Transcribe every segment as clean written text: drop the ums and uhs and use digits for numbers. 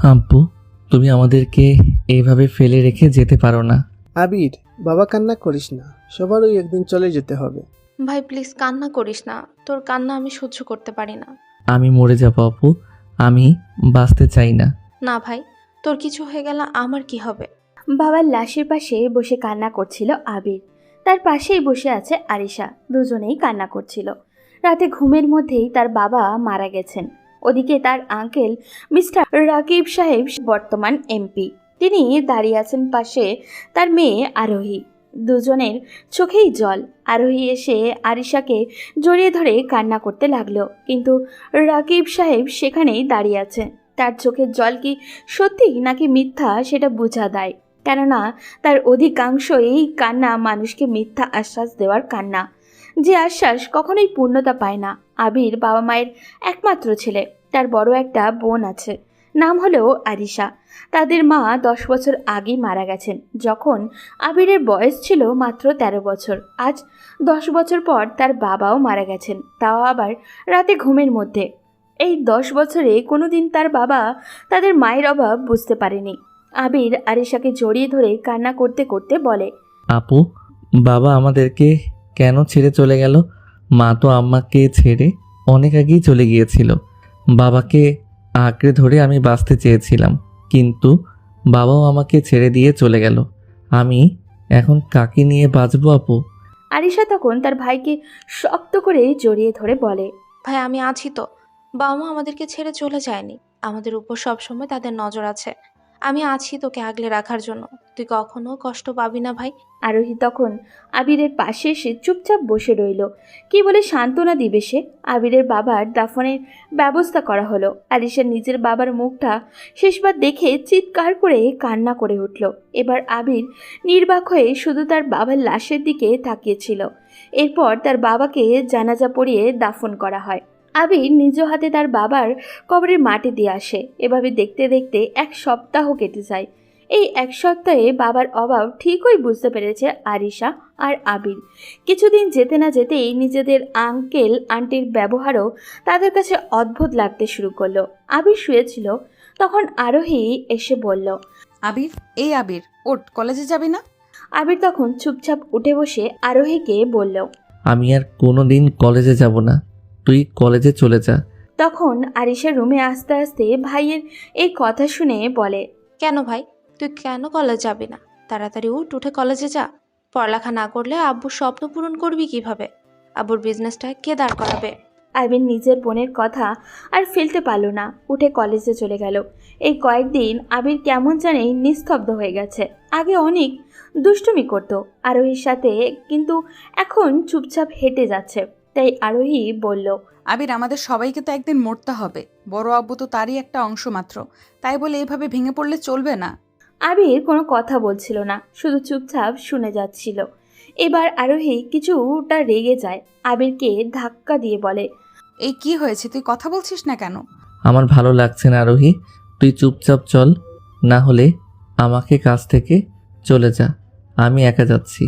আব্বু, তুমি আমাদেরকে এইভাবে ফেলে রেখে যেতে পারো না। আবির, বাবা কান্না করিস না, সবারই একদিন চলে যেতে হবে। ভাই প্লিজ কান্না করিস না, তোর কান্না আমি সহ্য করতে পারি না। আমি মরে যাবো আপু, আমি বাঁচতে চাই না। না ভাই, তোর কিছু হয়ে গেলে আমার কি হবে? বাবার লাশের পাশে বসে কান্না করছিল আবির। তার পাশেই বসে আছে আরিশা। দুজনেই কান্না করছিল। রাতে ঘুমের মধ্যেই তার বাবা মারা গেছেন। ওদিকে তার আঙ্কেল মিস্টার রাকিব সাহেব বর্তমান এমপি। তিনি দাঁড়িয়ে আছেন পাশে তার মেয়ে আরোহী। দুজনের চোখেই জল। আরোহী এসে আরিশাকে জড়িয়ে ধরে কান্না করতে লাগলো, কিন্তু রাকিব সাহেব সেখানেই দাঁড়িয়ে আছে। তার চোখের জল কি সত্যি নাকি মিথ্যা সেটা বোঝা দেয়, কেননা তার অধিকাংশই কান্না মানুষকে মিথ্যা আশ্বাস দেওয়ার কান্না, যে আশ্বাস কখনোই পূর্ণতা পায় না। আবির বাবা মায়ের একমাত্র ছেলে। তার বড় একটা বোন আছে, নাম হলো আরিশা। তাদের মা 10 বছর আগেই মারা গেছেন, যখন আবিরের বয়স ছিল মাত্র 13 বছর। আজ 10 বছর পর তার বাবাও মারা গেছেন, তাও আবার রাতে ঘুমের মধ্যে। এই 10 বছরে কোনোদিন তার বাবা তাদের মায়ের অভাব বুঝতে পারেনি। আবির আরিশাকে জড়িয়ে ধরে কান্না করতে করতে বলে, আপু, বাবা আমাদেরকে কেন ছেড়ে চলে গেল? মা তো আম্মাকে ছেড়ে অনেক আগেই চলে গিয়েছিল। বাবাকে আঁকড়ে ধরে আমি বাঁচতে চেয়েছিলাম, কিন্তু বাবাও আমাকে ছেড়ে দিয়ে চলে গেল। আমি এখন কাকে নিয়ে বাঁচবো আপু? আরিশা তখন তার ভাইকে শক্ত করে জড়িয়ে ধরে বলে, ভাই আমি আছি তো, বাবা মা আমাদেরকে ছেড়ে চলে যায়নি, আমাদের উপর সবসময় তাদের নজর আছে। আমি আছি তোকে আগলে রাখার জন্য, তুই কখনো কষ্ট পাবি না ভাই। আরোহী তখন আবিরের পাশে এসে চুপচাপ বসে রইল। কি বলে সান্ত্বনা দিবে সে? আবিরের বাবার দাফনের ব্যবস্থা করা হলো। আরিশা নিজের বাবার মুখটা শেষবার দেখে চিৎকার করে কান্না করে উঠল। এবার আবির নির্বাক হয়ে শুধু তার বাবার লাশের দিকে তাকিয়েছিল। এরপর তার বাবাকে জানাজা পড়িয়ে দাফন করা হয়। আবির নিজ হাতে তার বাবার কবরের মাটি দিয়ে আসে। এভাবে দেখতে দেখতে 1 সপ্তাহ কেটে যায়। এই 1 সপ্তাহে বাবার অভাব ঠিকই বুঝতে পেরেছে আরিশা আর আবির। কিছুদিন যেতে না যেতেই নিজেদের আঙ্কেল আন্টির ব্যবহারও তাদের কাছে অদ্ভুত লাগতে শুরু করলো। আবির শুয়েছিল, তখন আরোহী এসে বলল, আবির, এই আবির, ওঠ, কলেজে যাবি না? আবির তখন চুপচাপ উঠে বসে আরোহীকে বলল। আমি আর কোনো দিন কলেজে যাব না, তুই কলেজে চলে যা। তখন আরিশা রুমে আসতে আসতে ভাইয়ের এই কথা শুনে বলে, কেন ভাই, তুই কেন কলেজ যাবি না? তাড়াতাড়ি উঠে কলেজে যা। পড়ালেখা না করলে আব্বুর স্বপ্ন পূরণ করবি কিভাবে? আব্বুর বিজনেসটা কে দাঁড় করাবে? আবির নিজের বোনের কথা আর ফেলতে পারল না, উঠে কলেজে চলে গেল। এই কয়েকদিন আবির কেমন জানি নিস্তব্ধ হয়ে গেছে। আগে অনেক দুষ্টুমি করত আরোহীর সাথে, কিন্তু এখন চুপচাপ হেঁটে যাচ্ছে। তাই আরোহী বলল, আবির, আমাদের সবাইকে তো একদিন মরতে হবে। বড় আব্বু তো তারই একটা অংশ মাত্র, তাই বলে এভাবে ভেঙে পড়লে চলবে না। আবির কোনো কথা বলছিল না, শুধু চুপচাপ শুনে যাচ্ছিল। এবার আরোহী কিছুটা রেগে যায়, আবিরকে ধাক্কা দিয়ে বলে, এই কি হয়েছে, তুই কথা বলছিস না কেন? আমার ভালো লাগছে না আরোহী, তুই চুপচাপ চল, না হলে আমাকে কাছ থেকে চলে যা, আমি একা যাচ্ছি।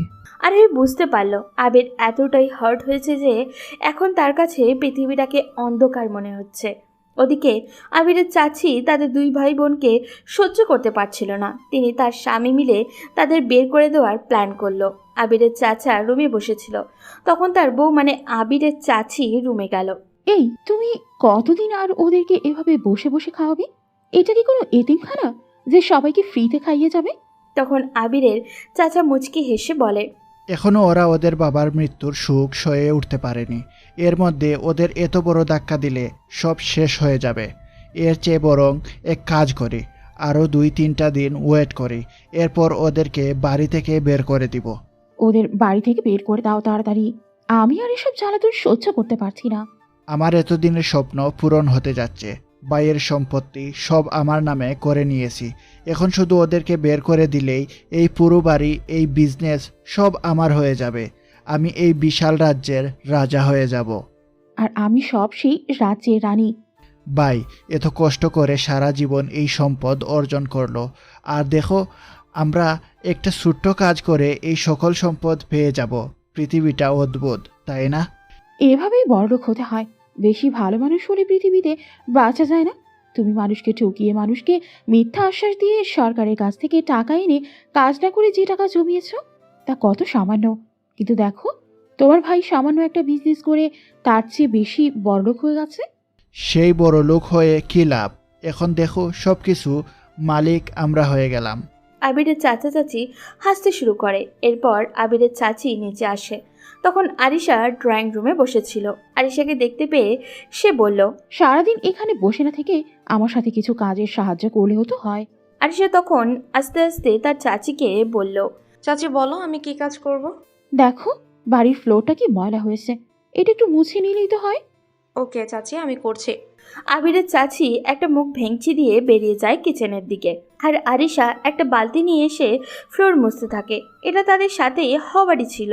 আরোহী বুঝতে পারল আবির এতটাই হার্ট হয়েছে যে এখন তার কাছে পৃথিবীটাকে অন্ধকার মনে হচ্ছে। ওদিকে আবিরের চাচি তাদের 2 ভাই বোনকে সহ্য করতে পারছিল না। তিনি তার স্বামী মিলে তাদের বের করে দেওয়ার প্ল্যান করলো। আবিরের চাচা রুমে বসেছিল, তখন তার বউ মানে আবিরের চাচি রুমে গেল। এই, তুমি কতদিন আর ওদেরকে এভাবে বসে বসে খাওয়াবে? এটা কি কোনো এতিমখানা যে সবাইকে ফ্রিতে খাইয়ে যাবে? তখন আবিরের চাচা মুচকি হেসে বলে, এখনও ওরা ওদের বাবার মৃত্যুর সুখ সয়ে উঠতে পারেনি। এর মধ্যে ওদের এত বড় ধাক্কা দিলে সব শেষ হয়ে যাবে। এর চেয়ে বরং এক কাজ করি, আরও 2-3টা দিন ওয়েট করি, এরপর ওদেরকে বাড়ি থেকে বের করে দিব। ওদের বাড়ি থেকে বের করে দাও তাড়াতাড়ি। আমি আর এসব জ্বালাতন সহ্য করতে পারছি না। আমার এতদিনের স্বপ্ন পূরণ হতে যাচ্ছে। ভাইয়ের সম্পত্তি সব আমার নামে করে নিয়েছি। এখন শুধু ওদেরকে বের করে দিলেই এই পুরো বাড়ি, এই বিজনেস সব আমার হয়ে যাবে। আমি এই বিশাল রাজ্যের রাজা হয়ে যাব। আর আমি সব সেই রাজ্যের রানী। ভাই এত কষ্ট করে সারা জীবন এই সম্পদ অর্জন করলো, আর দেখো আমরা একটা ছোট্ট কাজ করে এই সকল সম্পদ পেয়ে যাব। পৃথিবীটা অদ্ভুত, তাই না? এভাবেই বড়লোক হতে হয়। বেশি ভালো মানুষ হলে পৃথিবীতে বাঁচা যায় না। তুমি মানুষকে ঠকিয়ে, মানুষকে মিথ্যা আশ্বাস দিয়ে সরকারের কাছ থেকে টাকা এনে কাজ না করে যে টাকা জমিয়েছ তা কত সামান্য। কিন্তু দেখো, তোমার ভাই সামান্য একটা বিজনেস করে তার চেয়ে বেশি বড়লোক হয়ে গেছে। সেই বড় লোক হয়ে কী লাভ? এখন দেখো সব কিছু মালিক আমরা হয়ে গেলাম। আবিরের চাচা চাচি হাসতে শুরু করে। এরপর আবিরের চাচি নিচে আসে। তখন আরিশা ড্রয়িং রুমে বসেছিল। আরিশাকে দেখতে পেয়ে সে বলল, সারাদিন এখানে বসে না থেকে আমার সাথে কিছু কাজের সাহায্য করলেও তো হয়। আরিশা তখন আস্তে আস্তে তার চাচিকে বলল, চাচি বলো আমি কি কাজ করব? দেখো, বাড়ির ফ্লোরটা কি ময়লা হয়েছে, এটা একটু মুছে নিলেই তো হয়। ওকে চাচি, আমি করছি। আবিরের চাচি একটা মুখ ভেঙচি দিয়ে বেরিয়ে যায় কিচেনের দিকে। আর আরিশা একটা বালতি নিয়ে এসে ফ্লোর মুছতে থাকে। এটা তাদের সাথে হওয়ারই ছিল।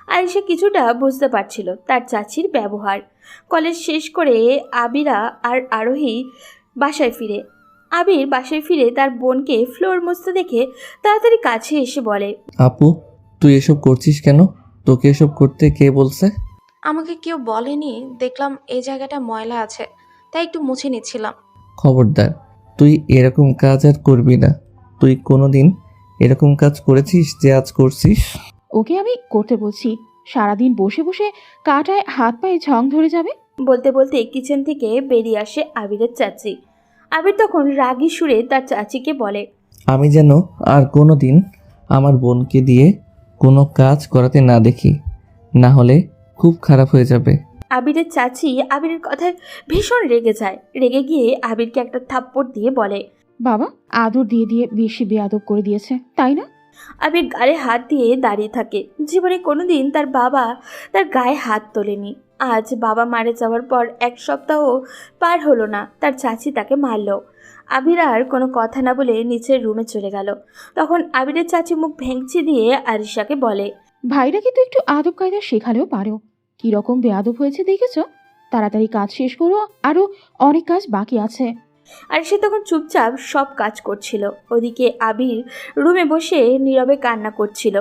আরিশা কিছুটা বুঝতে পারছিল তার চাচির ব্যবহার। কলেজ শেষ করে আবিরা আর আরোহী বাসায় ফিরে। আবির বাসায় ফিরে তার বোনকে ফ্লোর মুছতে দেখে তাড়াতাড়ি কাছে এসে বলে, আপু, তুই এসব করছিস কেন? তোকে এসব করতে কে বলছে? আমাকে কেউ বলেনি, দেখলাম এই জায়গাটা ময়লা আছে, তাই একটু মুছে নিচ্ছিলাম। খবরদার, তুই এরকম কাজ আর করবি না। তুই কোনোদিন এরকম কাজ করেছিস যে আজ করছিস? ওকে আমি করতে বলছি, সারাদিন বসে বসে কাটায় হাত পায়ে ঝং ধরে যাবে। বলতে বলতে কিচেন থেকে বেরিয়ে আসে আবিরের চাচি। আবির তখন রাগী সুরে তার চাচিকে বলে, আমি যেন আর কোনো দিন আমার বোনকে দিয়ে কোনো কাজ করাতে না দেখি, না হলে খুব খারাপ হয়ে যাবে। আবিরের চাচি আবিরের কথায় ভীষণ রেগে যায়। রেগে গিয়ে আবিরকে একটা থাপ্পড় দিয়ে বলে, বাবা আদর দিয়ে দিয়ে বেশি বেয়াদব করে দিয়েছে, তাই না? আবির গালে হাত দিয়ে দাঁড়িয়ে থাকে। জীবনে কোনোদিন তার বাবা তার গায়ে হাত তোলেনি। আজ বাবা মারা যাওয়ার পর 1 সপ্তাহ পার হলো না তার চাচি তাকে মারল। আবির আর কোনো কথা না বলে নিচের রুমে চলে গেল। তখন আবিরের চাচি মুখ ভেঙচি দিয়ে আরিশাকে বলে, ভাইরাকে তো একটু আদব কায়দা শেখালেও পারো। কিরকম বেয়াদব হয়েছে দেখেছ? তাড়াতাড়ি কাজ শেষ করো, আরও অনেক কাজ বাকি আছে। আর সে তখন চুপচাপ সব কাজ করছিল। ওদিকে আবির রুমে বসে নীরবে কান্না করছিল।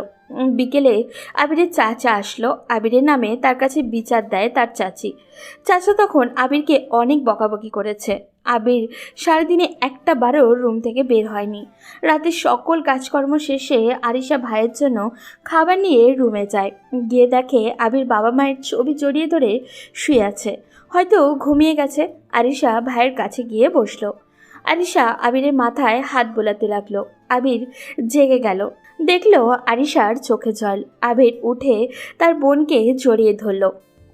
বিকেলে আবিরের চাচা আসলো। আবিরের নামে তার কাছে বিচার দেয় তার চাচি। চাচা তখন আবিরকে অনেক বকাবকি করেছে। আবির সারাদিনে একটা বারও রুম থেকে বের হয়নি। রাতে সকল কাজকর্ম শেষে আরিশা ভাইয়ের জন্য খাবার নিয়ে রুমে যায়। গিয়ে দেখে আবির বাবা মায়ের ছবি জড়িয়ে ধরে শুয়ে আছে, হয়তো ঘুমিয়ে গেছে। আরিশা ভাইয়ের কাছে গিয়ে বসলো। আরিশা আবিরের মাথায় হাত বোলাতে লাগলো। আবির জেগে গেল, দেখলো আরিশার চোখে জল। আবির উঠে তার বোনকে জড়িয়ে ধরল।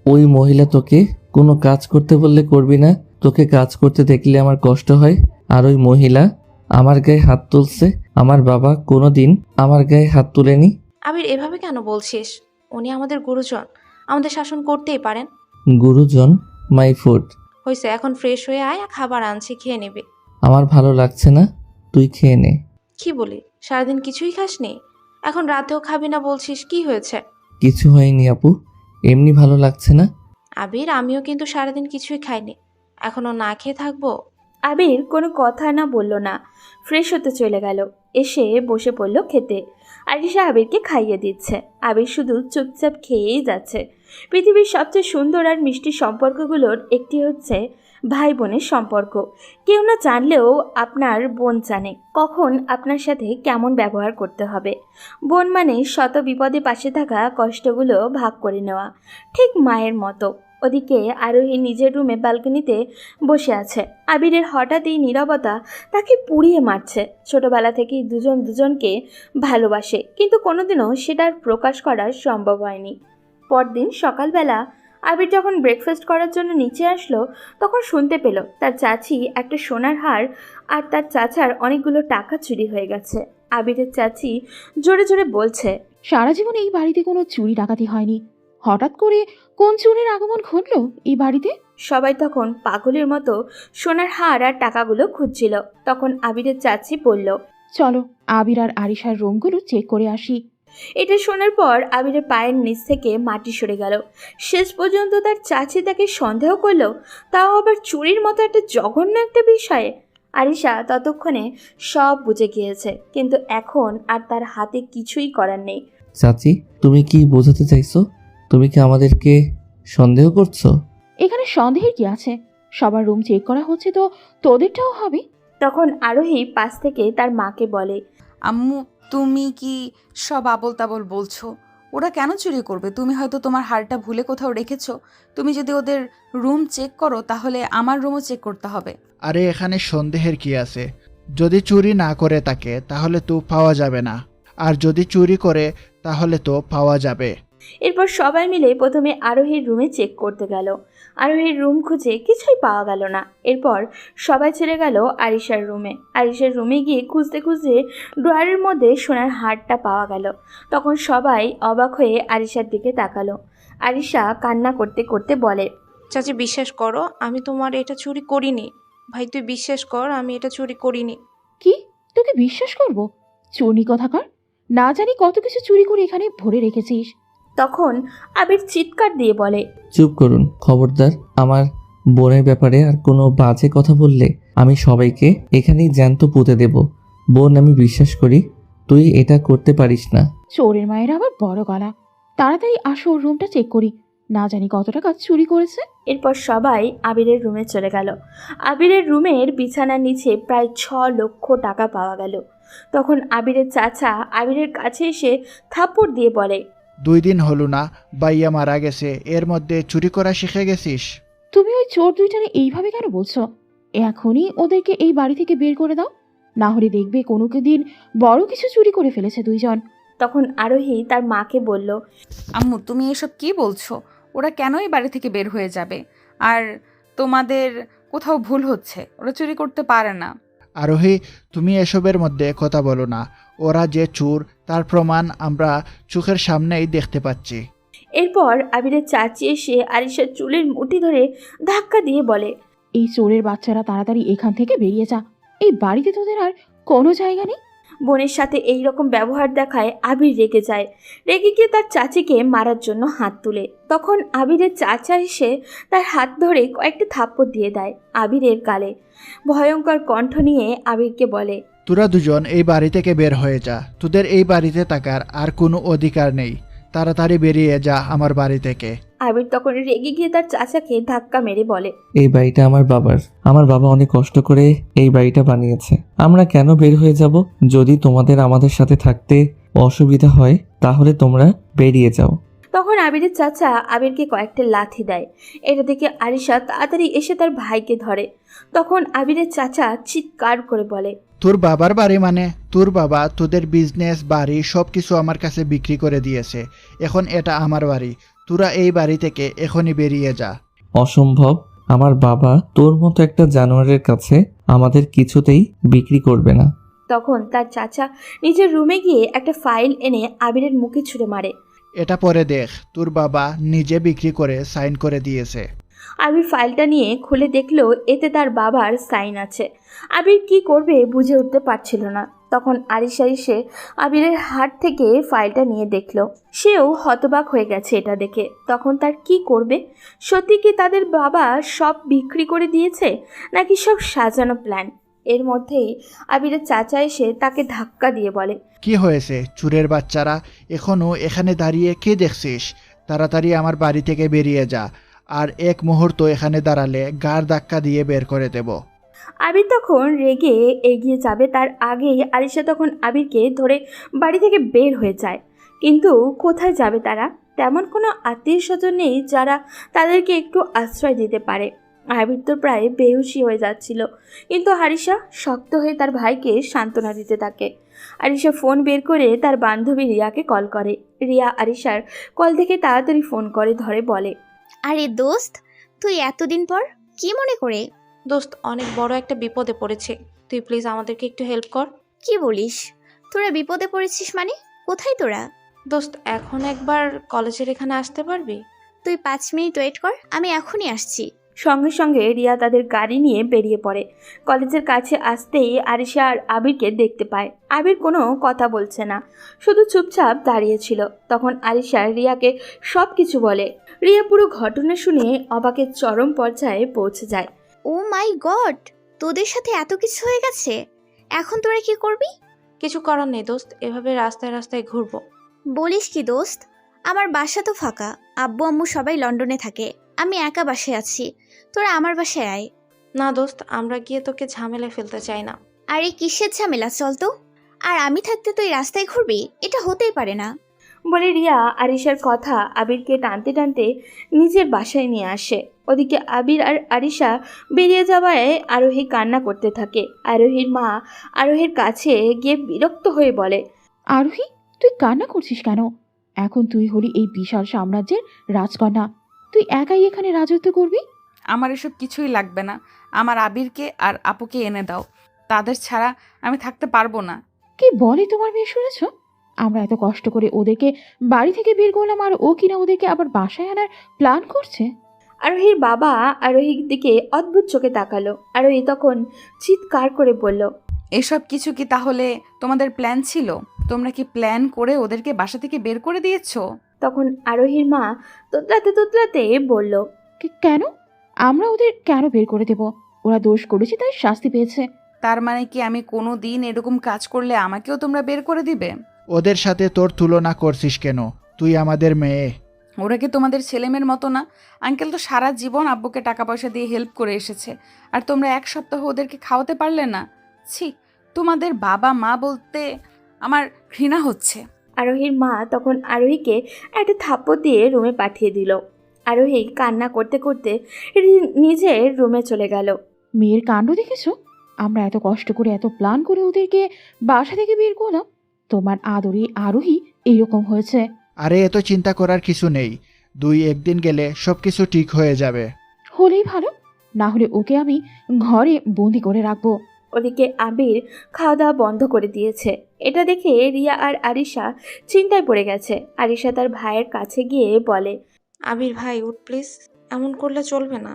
ওই মহিলা তোকে কোনো কাজ করতে বললে করবি না। তোকে কাজ করতে দেখলে আমার কষ্ট হয়। আর ওই মহিলা আমার গায়ে হাত তুলছে। আমার বাবা কোনোদিন আমার গায়ে হাত তুলেনি। আবির এভাবে কেন বলছিস? উনি আমাদের গুরুজন, আমাদের শাসন করতেই পারেন। গুরুজন মাই ফুড। হয়েছে, এখন ফ্রেশ হয়ে আয়, খাবার আনছি, খেয়ে নিবি। আমার ভালো লাগছে না, তুই খেয়ে নে। কি বলি, সারাদিন কিছুই খাসনি, এখন রাতেও খাবি না বলছিস? কি হয়েছে? কিছু হয়নি আপু, এমনি ভালো লাগছে না। আবির, আমিও কিন্তু সারাদিন কিছুই খাইনি, এখনো না খেয়ে থাকবো? আবির কোনো কথা না বলল না, ফ্রেশ হতে চলে গেল। এসে বসে পড়ল খেতে। আরিশা আবিরকে খাইয়ে দিচ্ছে। আবির শুধু চুপচাপ খেয়েই যাচ্ছে। পৃথিবীর সবচেয়ে সুন্দর আর মিষ্টি সম্পর্কগুলোর একটি হচ্ছে ভাই বোনের সম্পর্ক। কেউ না জানলেও আপনার বোন জানে কখন আপনার সাথে কেমন ব্যবহার করতে হবে। বোন মানে শত বিপদে পাশে থাকা, কষ্টগুলো ভাগ করে নেওয়া, ঠিক মায়ের মতো। ওদিকে আরোহী নিজের রুমে ব্যালকনিতে বসে আছে। আবিরের হঠাৎ এই নীরবতা তাকে পুড়িয়ে মারছে। ছোটবেলা থেকেই দুজন দুজনকে ভালোবাসে, কিন্তু কোনোদিনও সেটার প্রকাশ করা সম্ভব হয়নি। পরদিন সকালবেলা আবির যখন ব্রেকফাস্ট করার জন্য নিচে আসলো, তখন শুনতে পেল তার চাচি একটা সোনার হার আর তার চাচার অনেকগুলো টাকা চুরি হয়ে গেছে। আবিরের চাচি জোরে জোরে বলছে, সারা জীবন এই বাড়িতে কোনো চুরি ডাকাতি হয়নি, হঠাৎ করে কোন চোরের আগমন ঘটলো এই বাড়িতে? সবাই তখন পাগলের মতো সোনার হার আর টাকাগুলো খুঁজছিল। তখন আবিরের চাচি বলল, চলো আবির আর আরিশার রুমগুলো চেক করে আসি। এটা শোনার পর আবিরের পায়ের নিচ থেকে মাটি সরে গেল। শেষ পর্যন্ত তার চাচি তাকে সন্দেহ করলো, তাও আবার চুরির মতো একটা জঘন্য একটা বিষয়ে। আরিশা ততক্ষণে সব বুঝে গিয়েছে, কিন্তু এখন আর তার হাতে কিছুই করার নেই। চাচি, তুমি কি বোঝাতে চাইছো? তুমি কি আমাদেরকে সন্দেহ করছো? এখানে সন্দেহের কি আছে? সবার রুম চেক করা হচ্ছে, তো তোদেরটাও হবে। তখন আরোহী পাশ থেকে তার মাকে বলে, আম্মু, তুমি কি সব আবল তাবল বলছো? ওরা কেন চুরি করবে? তুমি হয়তো তোমার হারটা ভুলে কোথাও রেখেছো। তুমি যদি ওদের রুম চেক করো তাহলে আমার রুমও চেক করতে হবে। আরে এখানে সন্দেহের কি আছে? যদি চুরি না করে থাকে তাহলে তো পাওয়া যাবে না, আর যদি চুরি করে তাহলে তো পাওয়া যাবে। এরপর সবাই মিলে প্রথমে আরোহীর রুমে চেক করতে গেল। আরোহীর রুম খুঁজে কিছুই পাওয়া গেল না। এরপর সবাই চলে গেল আরিশার রুমে। আরিশার রুমে গিয়ে খুঁজতে খুঁজতে ড্রয়ারের মধ্যে সোনার হারটা পাওয়া গেল। তখন সবাই অবাক হয়ে আরিশার দিকে তাকালো। আরিশা কান্না করতে করতে বলে, চাচি বিশ্বাস করো, আমি তোমার এটা চুরি করিনি। ভাই তুই বিশ্বাস কর, আমি এটা চুরি করিনি। কি? তোকে বিশ্বাস করব? চুরি কথাকার, না জানি কত কিছু চুরি করে এখানে ভরে রেখেছিস। তখন আবির চিৎকার দিয়ে বলে, চুপ করুন, খবরদার। আমার বোনের ব্যাপারে আর কোনো বাজে কথা বললে আমি সবাইকে এখানেই জ্যান্ত পুঁতে দেব। বোন, আমি বিশ্বাস করি তুই এটা করতে পারিস না। চোরের মায়ের আবার বড় গলা। তাড়াতাড়ি আসো, ওর রুমটা চেক করি, না জানি কত টাকা চুরি করেছে। এরপর সবাই আবিরের রুমে চলে গেল। আবিরের রুমের বিছানার নিচে প্রায় 6 লক্ষ টাকা পাওয়া গেল। তখন আবিরের চাচা আবিরের কাছে এসে থাপ্পড় দিয়ে বলে, 2 দিন হলো না বাইয়া মারা গেছে, এর মধ্যে চুরি করা শিখে গেছিস? তুমি ওই চোর দুইটারে এইভাবে কেন বলছো? এখনই ওদেরকে এই বাড়ি থেকে বের করে দাও, না হলে দেখবে কোনো দিন বড় কিছু চুরি করে ফেলেছে দুইজন। তখন আরোহী তার মাকে বলল, আম্মু, তুমি এসব কি বলছো? ওরা কেন এই বাড়ি থেকে বের হয়ে যাবে? আর তোমাদের কোথাও ভুল হচ্ছে, ওরা চুরি করতে পারে না। আরোহী, তুমি এসবের মধ্যে কথা বলো না। ওরা যে চোর তার প্রমাণ আমরা চোখের সামনেই দেখতে পাচ্ছি। এরপর আবিরের চাচি এসে আরিশার চুলের মুঠি ধরে ধাক্কা দিয়ে বলে, এই চোরের বাচ্চারা তাড়াতাড়ি এখান থেকে বেরিয়ে যা, এই বাড়িতে তোদের আর কোনো জায়গা নেই। বোনের সাথে এই রকম ব্যবহার দেখায় আবির রেগে যায়। রেগে গিয়ে তার চাচিকে মারার জন্য হাত তুলে। তখন আবিরের চাচা এসে তার হাত ধরে কয়েকটা থাপ্পড় দিয়ে দেয় আবিরের গালে। ভয়ঙ্কর কণ্ঠ নিয়ে আবিরকে বলে, তোরা দুজন এই বাড়ি থেকে বের হয়ে যা। তোদের এই বাড়িতে থাকার আর কোনো অধিকার নেই। তাড়াতাড়ি বেরিয়ে যা আমার বাড়ি থেকে। আবির তখন রেগে গিয়ে তার চাচাকে ধাক্কা মেরে বলে, এই বাড়িটা আমার বাবার। আমার বাবা অনেক কষ্ট করে এই বাড়িটা বানিয়েছে। আমরা কেন বের হয়ে যাব? যদি তোমাদের আমাদের সাথে থাকতে অসুবিধা হয় তাহলে তোমরা বেরিয়ে যাও। তখন আবিরের চাচা আবিরকে কয়েকটা লাথি দেয়। এটা দেখে আরিশা তাড়াতাড়ি এসে তার ভাইকে ধরে। তখন আবিরের চাচা চিৎকার করে বলে, তোর বাবার বাড়ি মানে? তোর বাবা তোদের বিজনেস, বাড়ি সব কিছু আমার কাছে বিক্রি করে দিয়েছে। এখন এটা আমার বাড়ি। তোরা এই বাড়ি থেকে এখনই বেরিয়ে যা। অসম্ভব। আমার বাবা তোর মতো একটা জানোয়ারের কাছে আমাদের কিছুতেই বিক্রি করবে না। তখন তার চাচা নিজের রুমে গিয়ে একটা ফাইল এনে আবিরের মুখে ছুঁড়ে মারে। এটা পরে দেখ, তোর বাবা নিজে বিক্রি করে সাইন করে দিয়েছে। আবির ফাইলটা নিয়ে খুলে দেখলো এতে তার বাবার সাইন আছে। আবির কি করবে বুঝে উঠতে পারছিল না। তখন আরিশা এসে আবিরের হাত থেকে ফাইলটা নিয়ে দেখলো। সেও হতবাক হয়ে গেছে এটা দেখে। তখন তার কি করবে? সত্যি কি তাদের বাবা সব বিক্রি করে দিয়েছে, নাকি সব সাজানো প্ল্যান? এর মধ্যেই আবিরের চাচা এসে তাকে ধাক্কা দিয়ে বলে, কি হয়েছে চোরের বাচ্চারা? এখনো এখানে দাঁড়িয়ে কে দেখছিস? তাড়াতাড়ি আমার বাড়ি থেকে বেরিয়ে যা, আর এক মুহূর্ত এখানে দাঁড়ালে গাড় ধাক্কা দিয়ে বের করে দেব। আবির তখন রেগে এগিয়ে যাবে, তার আগেই আরিশা তখন আবিরকে ধরে বাড়ি থেকে বের হয়ে যায়। কিন্তু কোথায় যাবে তারা? তেমন কোনো আত্মীয় স্বজন নেই যারা তাদেরকে একটু আশ্রয় দিতে পারে। আবির তো প্রায় বেহুশি হয়ে যাচ্ছিল, কিন্তু আরিশা শক্ত হয়ে তার ভাইকে সান্ত্বনা দিতে থাকে। আরিশা ফোন বের করে তার বান্ধবী রিয়াকে কল করে। রিয়া আরিশার কল থেকে তাড়াতাড়ি ফোন করে ধরে বলে, আরে দোস্ত, তুই এতদিন পর কি মনে করে? দোস্ত, অনেক বড় একটা বিপদে পড়েছে, তুই প্লিজ আমাদেরকে একটু হেল্প কর। কি বলিস? তোরা বিপদে পড়েছিস মানে? কোথায় তোরা? দোস্ত, এখন একবার কলেজের এখানে আসতে পারবি? তুই 5 মিনিট ওয়েট কর, আমি এখনই আসছি। সঙ্গে সঙ্গে রিয়া তাদের গাড়ি নিয়ে বেরিয়ে পড়ে। কলেজের কাছে আসতেই আরিশা আর আবিরকে দেখতে পায়। আবির কোনো কথা বলছে না, শুধু চুপচাপ দাঁড়িয়েছিল। তখন আরিশা রিয়াকে সব কিছু বলে। রিয়া পুরো ঘটনা শুনে অবাকের চরম পর্যায়ে পৌঁছে যায়। ও মাই গড, তোদের সাথে এত কিছু হয়ে গেছে! এখন তোরা কি করবি? কিছু করার নেই দোস্ত, এভাবে রাস্তায় রাস্তায় ঘুরবো। বলিস কি দোস্ত? আমার বাসা তো ফাঁকা, আব্বু আম্মু সবাই লন্ডনে থাকে, আমি একা বাসায় আছি। তোরা আমার বাসায় আয়। না দোস্ত, আমরা গিয়ে তোকে ঝামেলায় ফেলতে চাই না। আরে কিসের ঝামেলা, চল তো। আর আমি থাকতে তুই রাস্তায় ঘুরবি? এটা হতেই পারে না। বলে রিয়া আরিশার কথা আবিরকে টানতে টানতে নিজের বাসায় নিয়ে আসে। ওদিকে আবির আর আরিশা বেরিয়ে যাওয়ায় আরোহী কান্না করতে থাকে। আরোহীর মা আরোহীর কাছে গিয়ে বিরক্ত হয়ে বলে, আরোহী, তুই কান্না করছিস কেন? এখন তুই হলি এই বিশাল সাম্রাজ্যের রাজকন্যা। তুই একাই এখানে রাজত্ব করবি। আমার এসব কিছুই লাগবে না। আমার আবিরকে আর আপুকে এনে দাও। তাদের ছাড়া আমি থাকতে পারবো না। কি বলে তোমার মেয়ে, শুনেছ? আমরা এত কষ্ট করে ওদেরকে বাড়ি থেকে বের করলাম, আর ও কিনা ওদেরকে আবার বাসায় আনার প্ল্যান করছে। আরোহীর বাবা আরোহীর দিকে অদ্ভুত চোখে তাকালো। আরোহী তখন চিৎকার করে বলল, এসব কিছু কি তাহলে তোমাদের প্ল্যান ছিল? তোমরা কি প্ল্যান করে ওদেরকে বাসা থেকে বের করে দিয়েছো? তখন আরোহীর মা তোতলাতে তোতলাতে বলল, কেন? আমরা ওদের কেন বের করে দেব? ওরা দোষ করেছে, তাই শাস্তি পেয়েছে। তার মানে কি আমি কোনো দিন এরকম কাজ করলে আমাকেও তোমরা বের করে দিবে? ওদের সাথে তোর তুলনা করছিস কেন? তুই আমাদের মেয়ে। ওরা কি তোমাদের ছেলেমেয়ের মতো না? আঙ্কেল তো সারা জীবন আব্বুকে টাকা পয়সা দিয়ে হেল্প করে এসেছে, আর তোমরা এক সপ্তাহ ওদেরকে খাওয়াতে পারলে না? ছি, তোমাদের বাবা মা বলতে আমার ঘৃণা হচ্ছে। আরোহীর মা তখন আরোহীকে একটা থাপ্পড় দিয়ে রুমে পাঠিয়ে দিল। আরোহী কান্না করতে করতে নিজের রুমে চলে গেল। মেয়ের কাণ্ড দেখেছো? আমরা এত কষ্ট করে এত প্ল্যান করে ওদেরকে বাসা থেকে বের করলাম, তোমার আদরি আরোহী এইরকম হয়েছে। আরে এত চিন্তা করার কিছু নেই। 2-1 দিন গেলে সব কিছু ঠিক হয়ে যাবে। হলেই ভালো, না হলে ওকে আমি ঘরে বন্দি করে রাখবো। ওদিকে আবির খাওয়া দাওয়া বন্ধ করে দিয়েছে। এটা দেখে রিয়া আর আরিশা চিন্তায় পড়ে গেছে। আরিশা তার ভাইয়ের কাছে গিয়ে বলে, আবির ভাই উঠ প্লিজ, এমন করলে চলবে না,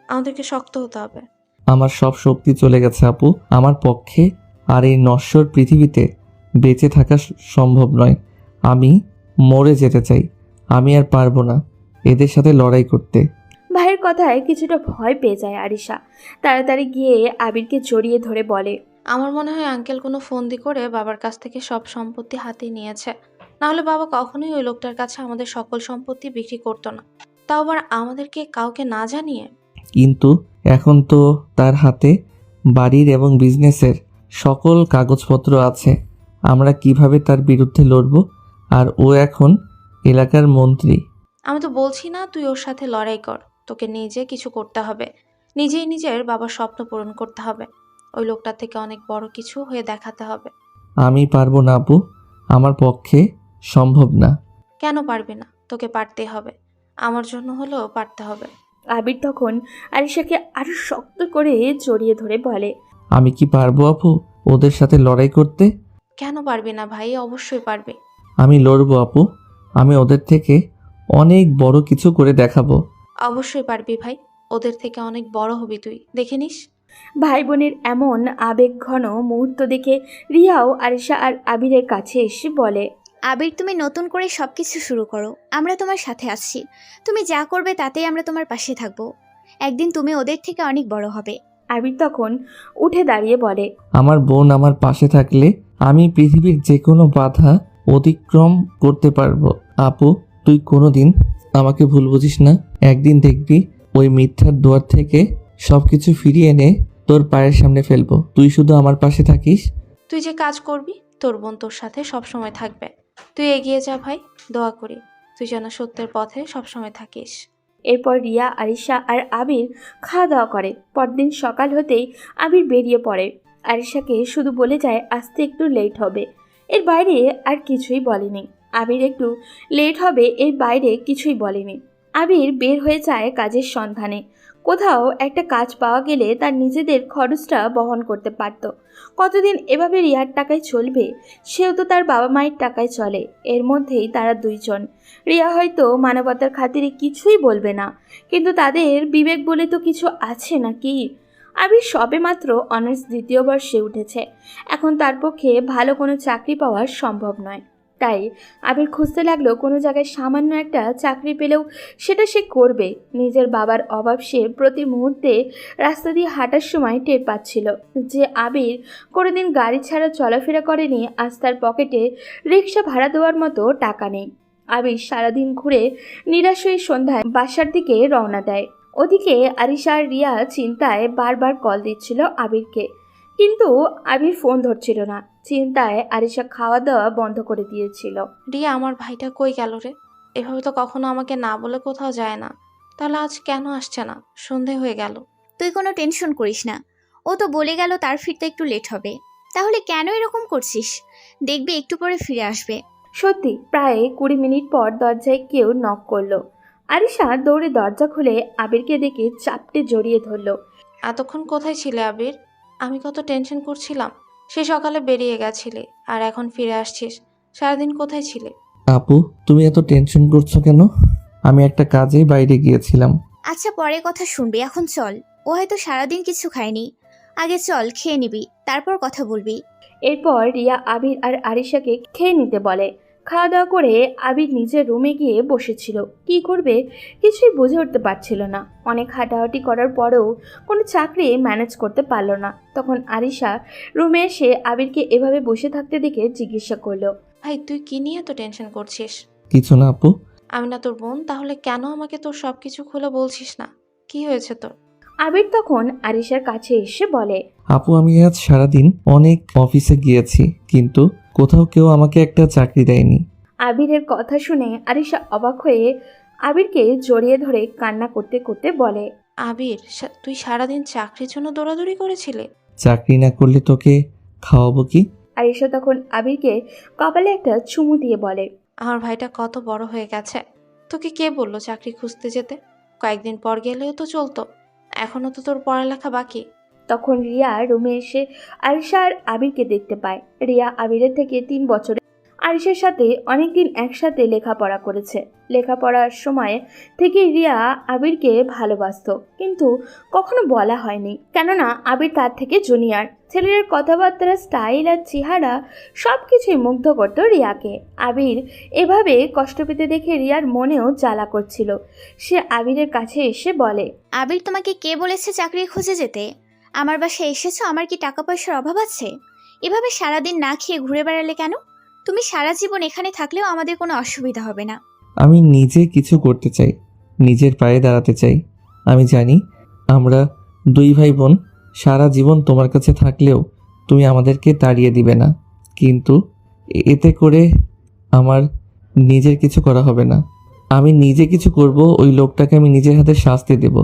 আমাদেরকে শক্ত হতে হবে। আমার সব শক্তি চলে গেছে আপু। আমার পক্ষে আর এই নশ্বর পৃথিবীতে বেঁচে থাকা সম্ভব নয়। আমি মরে যেতে চাই। আমি আর পারবো না এদের সাথে লড়াই করতে। ভাইয়ের কথায় কিছুটা ভয় পেয়ে যায় আরিশা। তাড়াতাড়ি গিয়ে আবিরকে জড়িয়ে ধরে বলে, আমার মনে হয় আঙ্কেল কোনো ফন্দি করে বাবার কাছ থেকে সব সম্পত্তি হাতিয়ে নিয়েছে। নাহলে বাবা কখনোই ওই লোকটার কাছে আমাদের সকল সম্পত্তি বিক্রি করতো না, তাও আবার আমাদেরকে কাউকে না জানিয়ে। কিন্তু এখন তো তার হাতে বাড়ির এবং বিজনেসের সকল কাগজপত্র আছে। আমরা কিভাবে তার বিরুদ্ধে লড়ব? আর ও এখন এলাকার মন্ত্রী। আমি তো বলছি না তুই ওর সাথে লড়াই কর, তোকে নিজে কিছু করতে হবে। নিজেই নিজের বাবার স্বপ্ন পূরণ করতে হবে। ওই লোকটার থেকে অনেক বড় কিছু হয়ে দেখাতে হবে। আমি পারবো না আপু, আমার পক্ষে সম্ভব না। কেন পারবি না? তোকে পারতেই হবে, আমার জন্য হলেও পারতে হবে। আবির তখন আরিশাকে আরো শক্ত করে জড়িয়ে ধরে বলে, আমি কি পারবো আপু ওদের সাথে লড়াই করতে? কেন পারবি না ভাই? অবশ্যই পারবি। আমি লড়বো আপু। আমি ওদের থেকে অনেক বড় কিছু করে দেখাবো। অবশ্যই পারবি ভাই, ওদের থেকে অনেক বড় হবি তুই, দেখে নিস। ভাই বোনের এমন আবেগঘন মুহূর্ত দেখে রিয়াও আরিশা আর আবিরের কাছে এসে বলে, আবির, তুমি নতুন করে সবকিছু শুরু করো, আমরা তোমার সাথে আছি। তুমি যা করবে তাতেই আমরা তোমার পাশে থাকবো। একদিন তুমি ওদের থেকে অনেক বড় হবে। আবির তখন উঠে দাঁড়িয়ে বলে, আমার বোন আমার পাশে থাকলে আমি পৃথিবীর যে কোনো বাধা অতিক্রম করতে পারবো। আপু, তুই কোনোদিন আমাকে ভুল বুঝিস না। একদিন দেখবি ওই মিথ্যার দুয়ার থেকে সবকিছু ফিরিয়ে এনে তোর পায়ের সামনে ফেলবো। তুই শুধু আমার পাশে থাকিস। তুই যে কাজ করবি তোর বোন তোর সাথে সবসময় থাকবে। তুই এগিয়ে যা ভাই, দোয়া করি তুই যেন সত্যের পথে সবসময় থাকিস। এরপর রিয়া আরিশা আর আবির খাওয়া দাওয়া করে। পরদিন সকাল হতেই আবির বেরিয়ে পড়ে। আরিশাকে শুধু বলে যায় আসতে একটু লেট হবে, এর বাইরে আর কিছুই বলেনি। আবির একটু লেট হবে, এর বাইরে কিছুই বলেনি। আবির বের হয়ে যায় কাজের সন্ধানে। কোথাও একটা কাজ পাওয়া গেলে তার নিজেদের খরচটা বহন করতে পারত। কতদিন এভাবে রিয়ার টাকায় চলবে? সেও তো তার বাবা মায়ের টাকায় চলে। এর মধ্যেই তারা দুইজন। রিয়া হয়তো মানবতার খাতিরে কিছুই বলবে না, কিন্তু তাদের বিবেক বলে তো কিছু আছে নাকি? আবির সবে মাত্র অনার্স 2য় বর্ষে উঠেছে। এখন তার পক্ষে ভালো কোনো চাকরি পাওয়া সম্ভব নয়। তাই আবির খুঁজতে লাগলো কোনো জায়গায় সামান্য একটা চাকরি পেলেও সেটা সে করবে। নিজের বাবার অভাব সে প্রতি মুহূর্তে রাস্তা দিয়ে হাঁটার সময় টের পাচ্ছিল। যে আবির কোনোদিন গাড়ি ছাড়া চলাফেরা করেনি, আজ তার পকেটে রিক্সা ভাড়া দেওয়ার মতো টাকা নেই। আবির সারাদিন ঘুরে নিরাশ হয়ে সন্ধ্যায় বাসার দিকে রওনা দেয়। ওদিকে আরিশা আর রিয়া চিন্তায় বারবার কল দিচ্ছিল আবিরকে, কিন্তু আবির ফোন ধরছিল না। চিন্তায় আরিশা খাওয়া দাওয়া বন্ধ করে দিয়েছিল। রিয়া, আমার ভাইটা কই গেল রে? এভাবে তো কখনো আমাকে না বলে কোথাও যায় না। তাহলে আজ কেন আসছে না? সন্ধে হয়ে গেল। তুই কোনো টেনশন করিস না, ও তো বলে গেল তার ফিরতে একটু লেট হবে। তাহলে কেন এরকম করছিস? দেখবি একটু পরে ফিরে আসবে। সত্যি প্রায় 20 মিনিট পর দরজায় কেউ নক করলো। আরিশা দৌড়ে দরজা খুলে আবিরকে দেখে চাপটে জড়িয়ে ধরলো। এতক্ষণ কোথায় ছিলে আবির? আমি কত টেনশন করছিলাম। সে সকালে বেরিয়ে গেছিলে আর এখন ফিরে আসছিস। সারাদিন কোথায় ছিলে? আপু, তুমি এত টেনশন করছো কেন? আমি একটা কাজে বাইরে গিয়েছিলাম। আচ্ছা, পরে কথা শুনবি, এখন চল। ও হয়তো সারাদিন কিছু খায়নি। আগে চল, খেয়ে নিবি, তারপর কথা বলবি। এরপর রিয়া আবির আর আরিশাকে খেয়ে নিতে বলে। খাওয়া দাওয়া করে আবির নিজের রুমে গিয়ে বসেছিল। কি করবে কিছুই বুঝে উঠতে পারছিল না। অনেক হাঁটাহাঁটি করার পরেও কোনো চাকরি ম্যানেজ করতে পারল না। তখন আরিশা রুমে এসে আবিরকে এভাবে বসে থাকতে দেখে জিজ্ঞাসা করলো, ভাই, তুই কি নিয়ে এত টেনশন করছিস? কিছু না আপু। আমি না তোর বোন? তাহলে কেন আমাকে তোর সবকিছু খুলে বলছিস না? কি হয়েছে তোর? আবির তখন আরিশার কাছে এসে বলে, আপু, আমি আজ সারাদিন অনেক অফিসে গিয়েছি, কিন্তু কোথাও কেউ আমাকে একটা চাকরি দেয়নি। আবিরের কথা শুনে আরিশা অবাক হয়ে আবিরকে জড়িয়ে ধরে কান্না করতে করতে বলে, আবির, তুই সারাদিন চাকরির জন্য দৌড়াদৌড়ি করেছিলে? চাকরি না করলে তোকে খাওয়াবো কি? আরিশা তখন আবিরকে কপালে একটা চুমু দিয়ে বলে, আমার ভাইটা কত বড় হয়ে গেছে। তোকে কে বললো চাকরি খুঁজতে যেতে? কয়েকদিন পর গেলেও তো চলতো। এখনো তো তোর পড়ালেখা বাকি। তখন রিয়া রুমে এসে আরিশা আর আবিরকে দেখতে পায়। রিয়া আবিরের থেকে 3 বছরে আরিশার সাথে অনেকদিন একসাথে লেখাপড়া করেছে। লেখাপড়ার সময় থেকে রিয়া আবিরকে ভালোবাসতো, কিন্তু কখনো বলা হয়নি, কেননা আবির তার থেকে জুনিয়র। ছেলের কথাবার্তা, স্টাইল আর চেহারা সব কিছুই মুগ্ধ করত রিয়াকে। আবির এভাবে কষ্ট পেতে দেখে রিয়ার মনেও জ্বালা করছিল। সে আবিরের কাছে এসে বলে, আবির, তোমাকে কে বলেছে চাকরি খুঁজে যেতে? আমার বাসায় এসেছো, আমার কি টাকা পয়সার অভাব আছে? এভাবে সারাদিন না খেয়ে ঘুরে বেড়ালে কেন? তুমি সারা জীবন এখানে থাকলেও আমাদের কোনো অসুবিধা হবে না। আমি নিজে কিছু করতে চাই, নিজের পায়ে দাঁড়াতে চাই। আমি জানি আমরা 2 ভাই বোন সারা জীবন তোমার কাছে থাকলেও তুমি আমাদেরকে তাড়িয়ে দিবে না, কিন্তু এতে করে আমার নিজের কিছু করা হবে না। আমি নিজে কিছু করব, ওই লোকটাকে আমি নিজের হাতে শাস্তি দেব।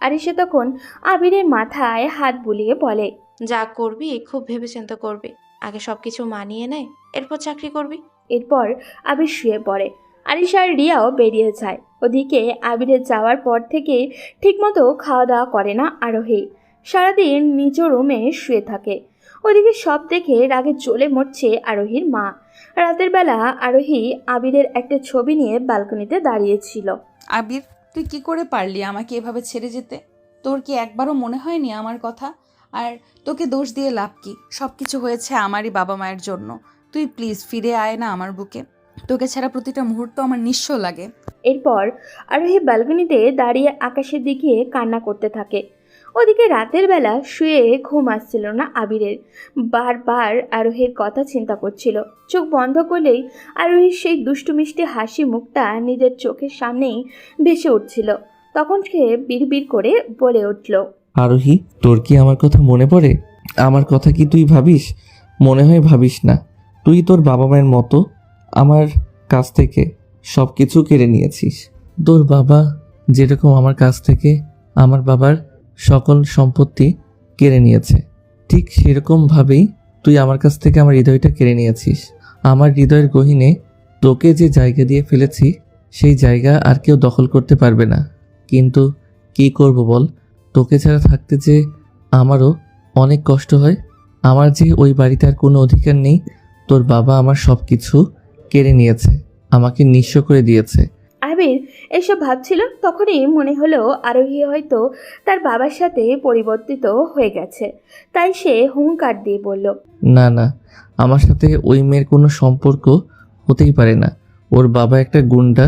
আরিশা তখন আবিরের মাথায় হাত বুলিয়ে বলে, যা করবি খুব ভেবেচিন্তে করবি। আগে সবকিছু মানিয়ে নেয়, এরপর চাকরি করবি। এরপর আবির শুয়ে পড়ে। আরিশা আর রিয়াও বেরিয়ে যায়। ওদিকে আবিরের যাওয়ার পর থেকে ঠিকমতো খাওয়া দাওয়া করে না আরোহী। সারাদিন নিজ রুমে শুয়ে থাকে। ওদিকে সব দেখে রাগে জ্বলে মরছে আরোহীর মা। রাতের বেলা আরোহী আবিরের একটা ছবি নিয়ে ব্যালকনিতে দাঁড়িয়েছিল। আবির, তুই কি করে পারলি আমাকে এভাবে ছেড়ে যেতে? তোর কি একবারও মনে হয়নি আমার কথা? আর তোকে দোষ দিয়ে লাভ কি? সব কিছু হয়েছে আমারই বাবা মায়ের জন্য। তুই প্লিজ ফিরে আয় না আমার বুকে। তোকে ছাড়া প্রতিটা মুহূর্ত আমার নিঃস্ব লাগে। এরপর আরোহী ব্যালকনিতে দাঁড়িয়ে আকাশের দিকে কান্না করতে থাকে। ওদিকে রাতের বেলা শুয়ে ঘুম আসছিল না আবিরের। বারবার আরোহীর কথা চিন্তা করছিল। চোখ বন্ধ করলেই আরোহীর সেই দুষ্টু মিষ্টি হাসি মুখটা নিজের চোখের সামনেই ভেসে উঠছিল। তখন সে বিড়বিড় করে বলে উঠল, আরোহী, তোর কি আমার কথা মনে পড়ে? আমার কথা কি তুই ভাবিস? মনে হয় ভাবিস না। তুই তোর বাবা মায়ের মতো আমার কাছ থেকে সব কিছু কেড়ে নিয়েছিস। তোর বাবা যেরকম আমার কাছ থেকে আমার বাবার সকল সম্পত্তি কেড়ে নিয়েছে, ঠিক সেরকমভাবেই তুই আমার কাছ থেকে আমার হৃদয়টা কেড়ে নিয়েছিস। আমার হৃদয়ের গহীনে তোকে যে জায়গা দিয়ে ফেলেছি, সেই জায়গা আর কেউ দখল করতে পারবে না। কিন্তু কী করব বল, তোকে ছাড়া থাকতে যে আমারও অনেক কষ্ট হয়। আমার যে ওই বাড়িতে আর কোনো অধিকার নেই। তোর বাবা আমার সব কিছু কেড়ে নিয়েছে, আমাকে নিঃস্ব করে দিয়েছে। আবির এসব ভাবছিল। তখনই মনে হলো আরোহী হয়তো তার বাবার সাথে পরিবর্তিত হয়ে গেছে। তাই সে হুঙ্কার দিয়ে বলল, না না, আমার সাথে ওই মেয়ের কোনো সম্পর্ক হতেই পারে না। ওর বাবা একটা গুন্ডা,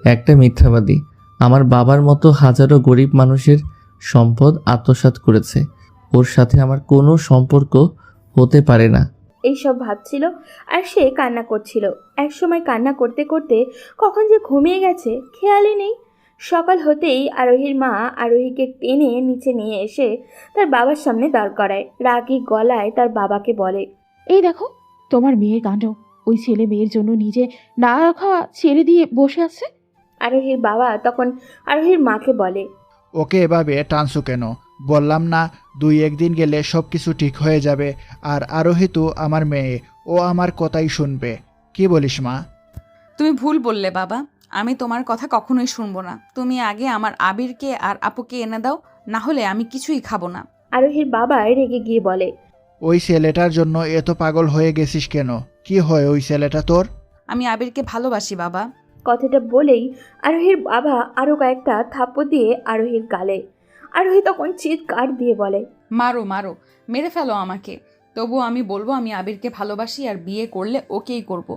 একটা মিথ্যাবাদী। আমার বাবার মতো হাজারো গরিব মানুষের সম্পদ আত্মসাৎ করেছে। ওর সাথে আমার কোনো সম্পর্ক হতে পারে না। এইসব ভাবছিল আর সে কান্না করছিল। একসময় কান্না করতে করতে কখন যে ঘুমিয়ে গেছে খেয়ালই নেই। সকাল হতেই আরোহীর মা আরোহীকে টেনে নিচে নিয়ে এসে তার বাবার সামনে দাঁড় করায়। রাগী গলায় তার বাবাকে বলে, এই দেখো তোমার মেয়ের কাণ্ড। ওই ছেলে মেয়ের জন্য নিজে না রাখা ছেড়ে দিয়ে বসে আছে। আরোহীর বাবা তখন আরোহীর মাকে বলে, ওকে এভাবে টানছো কেন? বললাম না 2-1 দিন গেলে সব কিছু ঠিক হয়ে যাবে। আর আরোহী তো আমার মেয়ে, ও আমার কথাই শুনবে। কি বলিস মা? তুমি ভুল বললে বাবা, আমি তোমার কথা কখনোই শুনবো না। তুমি আগে আমার আবিরকে আর আপুকে এনে দাও, না হলে আমি কিছুই খাবো না। আরোহীর বাবা রেগে গিয়ে বলে, ওই ছেলেটার জন্য এত পাগল হয়ে গেছিস কেন? কি হয় ওই ছেলেটা তোর? আমি আবিরকে ভালোবাসি বাবা। কথাটা বলেই আরোহীর বাবা আরও কয়েকটা থাপ্পড় দিয়ে আরোহীর গালে। আরোহী তখন চিৎকার দিয়ে বলে, মারো মারো, মেরে ফেলো আমাকে, তবুও আমি বলবো আমি আবিরকে ভালোবাসি, আর বিয়ে করলে ওকেই করব।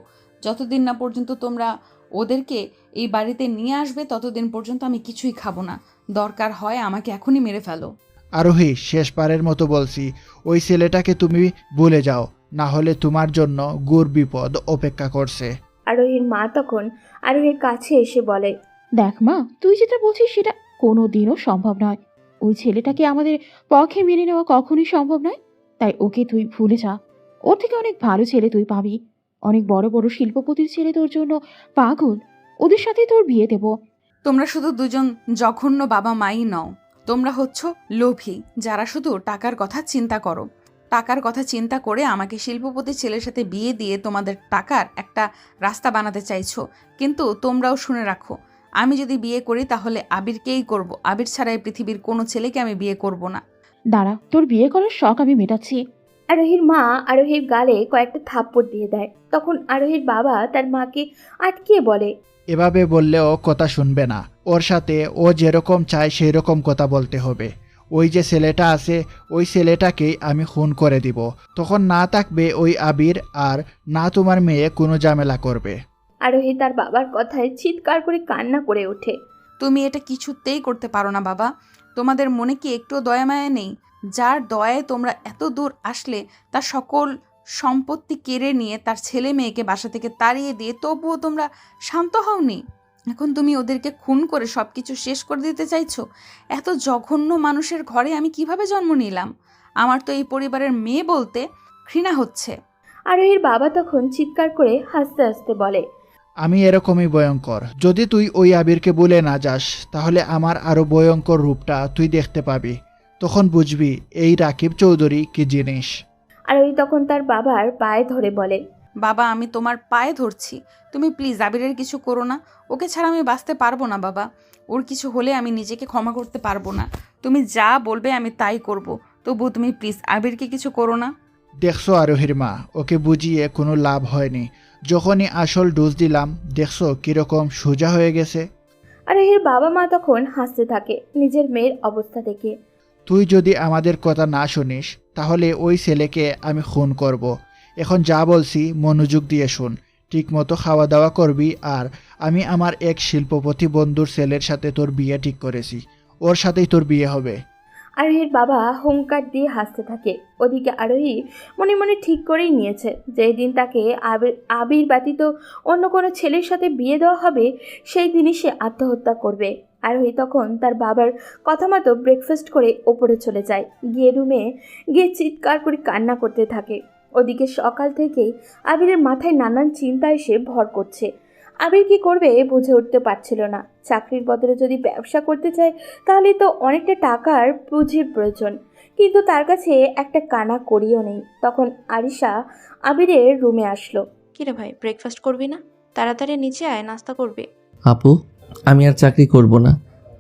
যতদিন না পর্যন্ত তোমরা ওদেরকে এই বাড়িতে নিয়ে আসবে ততদিন পর্যন্ত আমি কিছুই খাবো না। দরকার হয় আমাকে এখনই মেরে ফেলো। আরোহী, শেষবারের মতো বলছি, ওই ছেলেটাকে তুমি ভুলে যাও, না হলে তোমার জন্য গুড় বিপদ অপেক্ষা করছে। আরোহীর মা তখন আরোহীর কাছে এসে বলে, দেখ মা, তুই যেটা বলছিস সেটা কোনো দিনও সম্ভব নয়। ওই ছেলেটাকে আমাদের পক্ষে মেনে নেওয়া কখনোই সম্ভব নয়। তাই ওকে তুই ভুলে যা। ওর থেকে অনেক ভালো ছেলে তুই পাবি। অনেক বড় বড় শিল্পপতির ছেলে তোর জন্য পাগল। ওদের সাথে তোর বিয়ে দেব। তোমরা শুধু দুজন জঘন্য বাবা মাই নও, তোমরা হচ্ছ লোভী, যারা শুধু টাকার কথা চিন্তা করো। টাকার কথা চিন্তা করে আমাকে শিল্পপতি ছেলের সাথে বিয়ে দিয়ে তোমাদের টাকার একটা রাস্তা বানাতে চাইছো। কিন্তু তোমরাও শুনে রাখো, আমি যদি বিয়ে করি তাহলে আবিরকেই করব। আবির ছাড়া এই পৃথিবীর কোনো ছেলেকে আমি বিয়ে করব না। দাঁড়া, তোর বিয়ে করার শখ আমি মেটাচ্ছি। আরোহীর মা আরোহীর গালে কয়েকটা থাপ্পড় দিয়ে দেয়। তখন আরোহীর বাবা তার মাকে আটকিয়ে বলে, এভাবে বললেও কথা শুনবে না। ওর সাথে ও যেরকম চায় সেই রকম কথা বলতে হবে। ওই যে ছেলেটা আছে, ওই ছেলেটাকেই আমি খুন করে দিব। তখন না থাকবে ওই আবির, আর না তোমার মেয়ে কোনো ঝামেলা করবে। আরোহী তার বাবার কথায় চিৎকার করে কান্না করে ওঠে। তুমি এটা কিছুতেই করতে পারো না বাবা। তোমাদের মনে কি একটু দয়া মায়া নেই? যার দয়ায় তোমরা এত দূর আসলে, তার সকল সম্পত্তি কেড়ে নিয়ে তার ছেলে মেয়েকে বাসা থেকে তাড়িয়ে দিয়ে তবুও তোমরা শান্ত হওনি। এখন তুমি ওদেরকে খুন করে সব কিছু শেষ করে দিতে চাইছো। এত জঘন্য মানুষের ঘরে আমি কিভাবে জন্ম নিলাম? আমার তো এই পরিবারের মেয়ে বলতে ঘৃণা হচ্ছে। আরোহীর বাবা তখন চিৎকার করে হাসতে হাসতে বলে, আমি এরকমই ভয়ঙ্কর। যদি তুই ওই আবিরকে বলে না যাস, তাহলে আমার আরো ভয়ঙ্কর রূপটা তুই দেখতে পাবি। তখন বুঝবি এই রাকিব চৌধুরী কি জিনিস। আরোহী তখন তার বাবার পায়ে ধরে বলে, বাবা, আমি তোমার পায়ে ধরছি, তুমি প্লিজ আবিরের কিছু করো না। ওকে ছাড়া আমি বাঁচতে পারবো না বাবা। ওর কিছু হলে আমি নিজেকে ক্ষমা করতে পারবো না। তুমি যা বলবে আমি তাই করব। তবু তুমি প্লিজ আবিরকে কিছু করো না। দেখছো আরোহীর মা, ওকে বুঝিয়ে কোনো লাভ হয়নি। যখনই আসল ডোজ দিলাম, দেখছো কিরকম সোজা হয়ে গেছে। আরোহীর বাবা মা তখন হাসতে থাকে নিজের মেয়ের অবস্থা দেখে। তুই যদি আমাদের কথা না শুনিস, তাহলে ওই ছেলেকে আমি খুন করব। এখন যা বলছি মনোযোগ দিয়ে শুন। ঠিকমতো খাওয়া দাওয়া করবি। আর আমি আমার এক শিল্পপতি বন্ধুর ছেলের সাথে তোর বিয়ে ঠিক করেছি। ওর সাথেই তোর বিয়ে হবে। আরোহীর বাবা হুঙ্কার দিয়ে হাসতে থাকে। ওদিকে আরোহী মনে মনে ঠিক করেই নিয়েছে যে দিন তাকে আবির ব্যতীত অন্য কোনো ছেলের সাথে বিয়ে দেওয়া হবে, সেই দিনই সে আত্মহত্যা করবে। আরোহী তখন তার বাবার কথা মতো ব্রেকফাস্ট করে ওপরে চলে যায়। গিয়ে রুমে গিয়ে চিৎকার করে কান্না করতে থাকে। ওদিকে সকাল থেকেই আবিরের মাথায় নানান চিন্তা এসে ভর করছে। আবির কি করবে বুঝে উঠতে পারছিল না। চাকরির বদলে যদি ব্যবসা করতে চায় তাহলে তো অনেকটা টাকার পুঁজির প্রয়োজন, কিন্তু তার কাছে একটা কানা করিও নেই। তখন আরিশা আবিরের রুমে আসলো। কিরে ভাই, ব্রেকফাস্ট করবি না? তাড়াতাড়ি নিচে আয়, নাস্তা করবি। আপু, আমি আর চাকরি করব না,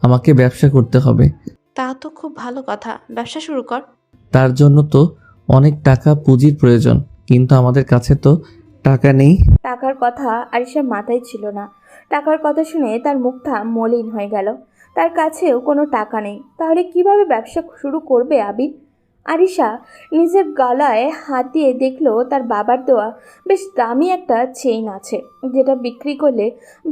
আমাকে ব্যবসা করতে হবে। তা তো খুব ভালো কথা, ব্যবসা শুরু কর। তার জন্য তো অনেক টাকা পুঁজির প্রয়োজন, কিন্তু আমাদের কাছে তো টাকা নেই। টাকার কথা আরিশার মাথায় ছিল না। টাকার কথা শুনে তার মুখটা মলিন হয়ে গেল। তার কাছেও কোনো টাকা নেই, তাহলে কিভাবে ব্যবসা শুরু করবে আবির? আরিশা নিজের গলায় হাত দিয়ে দেখলো তার বাবার দেওয়া বেশ দামি একটা চেইন আছে, যেটা বিক্রি করলে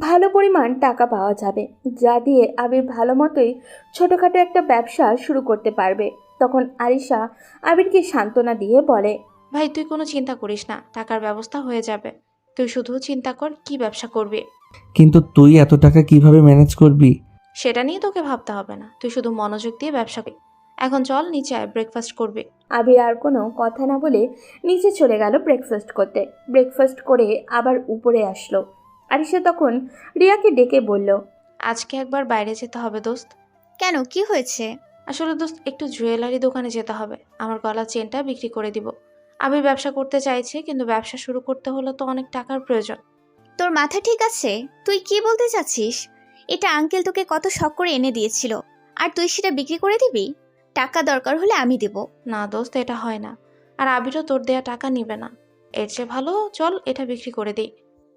ভালো পরিমাণ টাকা পাওয়া যাবে, যা দিয়ে আবির ভালো মতোই ছোটোখাটো একটা ব্যবসা শুরু করতে পারবে। তখন আরিশা আবিরকে সান্ত্বনা দিয়ে বলে, ভাই তুই কোনো চিন্তা করিস না, টাকার ব্যবস্থা হয়ে যাবে। তুই শুধু চিন্তা কর কি ব্যবসা করবি। কিন্তু তুই এত টাকা কিভাবে ম্যানেজ করবি? সেটা নিয়ে তোকে ভাবতে হবে না, তুই শুধু মনোযোগ দিয়ে ব্যবসা করবি। এখন চল নিচে আয়, ব্রেকফাস্ট করবি। আবির আর কোনো কথা না বলে নিচে চলে গেল ব্রেকফাস্ট করতে। ব্রেকফাস্ট করে আবার উপরে আসলো। আরিশা তখন রিয়াকে ডেকে বলল, আজকে একবার বাইরে যেতে হবে দোস্ত। কেন, কি হয়েছে? আসলে দোস্ত একটু জুয়েলারি দোকানে যেতে হবে, আমার গলার চেনটা বিক্রি করে দিব। আমি ব্যবসা করতে চাইছি, কিন্তু ব্যবসা শুরু করতে হলে তো অনেক টাকার প্রয়োজন। তোর মাথা ঠিক আছে? তুই কি বলতে চাচ্ছিস? এটা আঙ্কেল তোকে কত শখ করে এনে দিয়েছিল, আর তুই সেটা বিক্রি করে দিবি? টাকা দরকার হলে আমি দেব। না দোস্ত, এটা হয় না। আর আবিরও তোর দেয়া টাকা নিবে না। এর চেয়ে ভালো চল এটা বিক্রি করে দিই।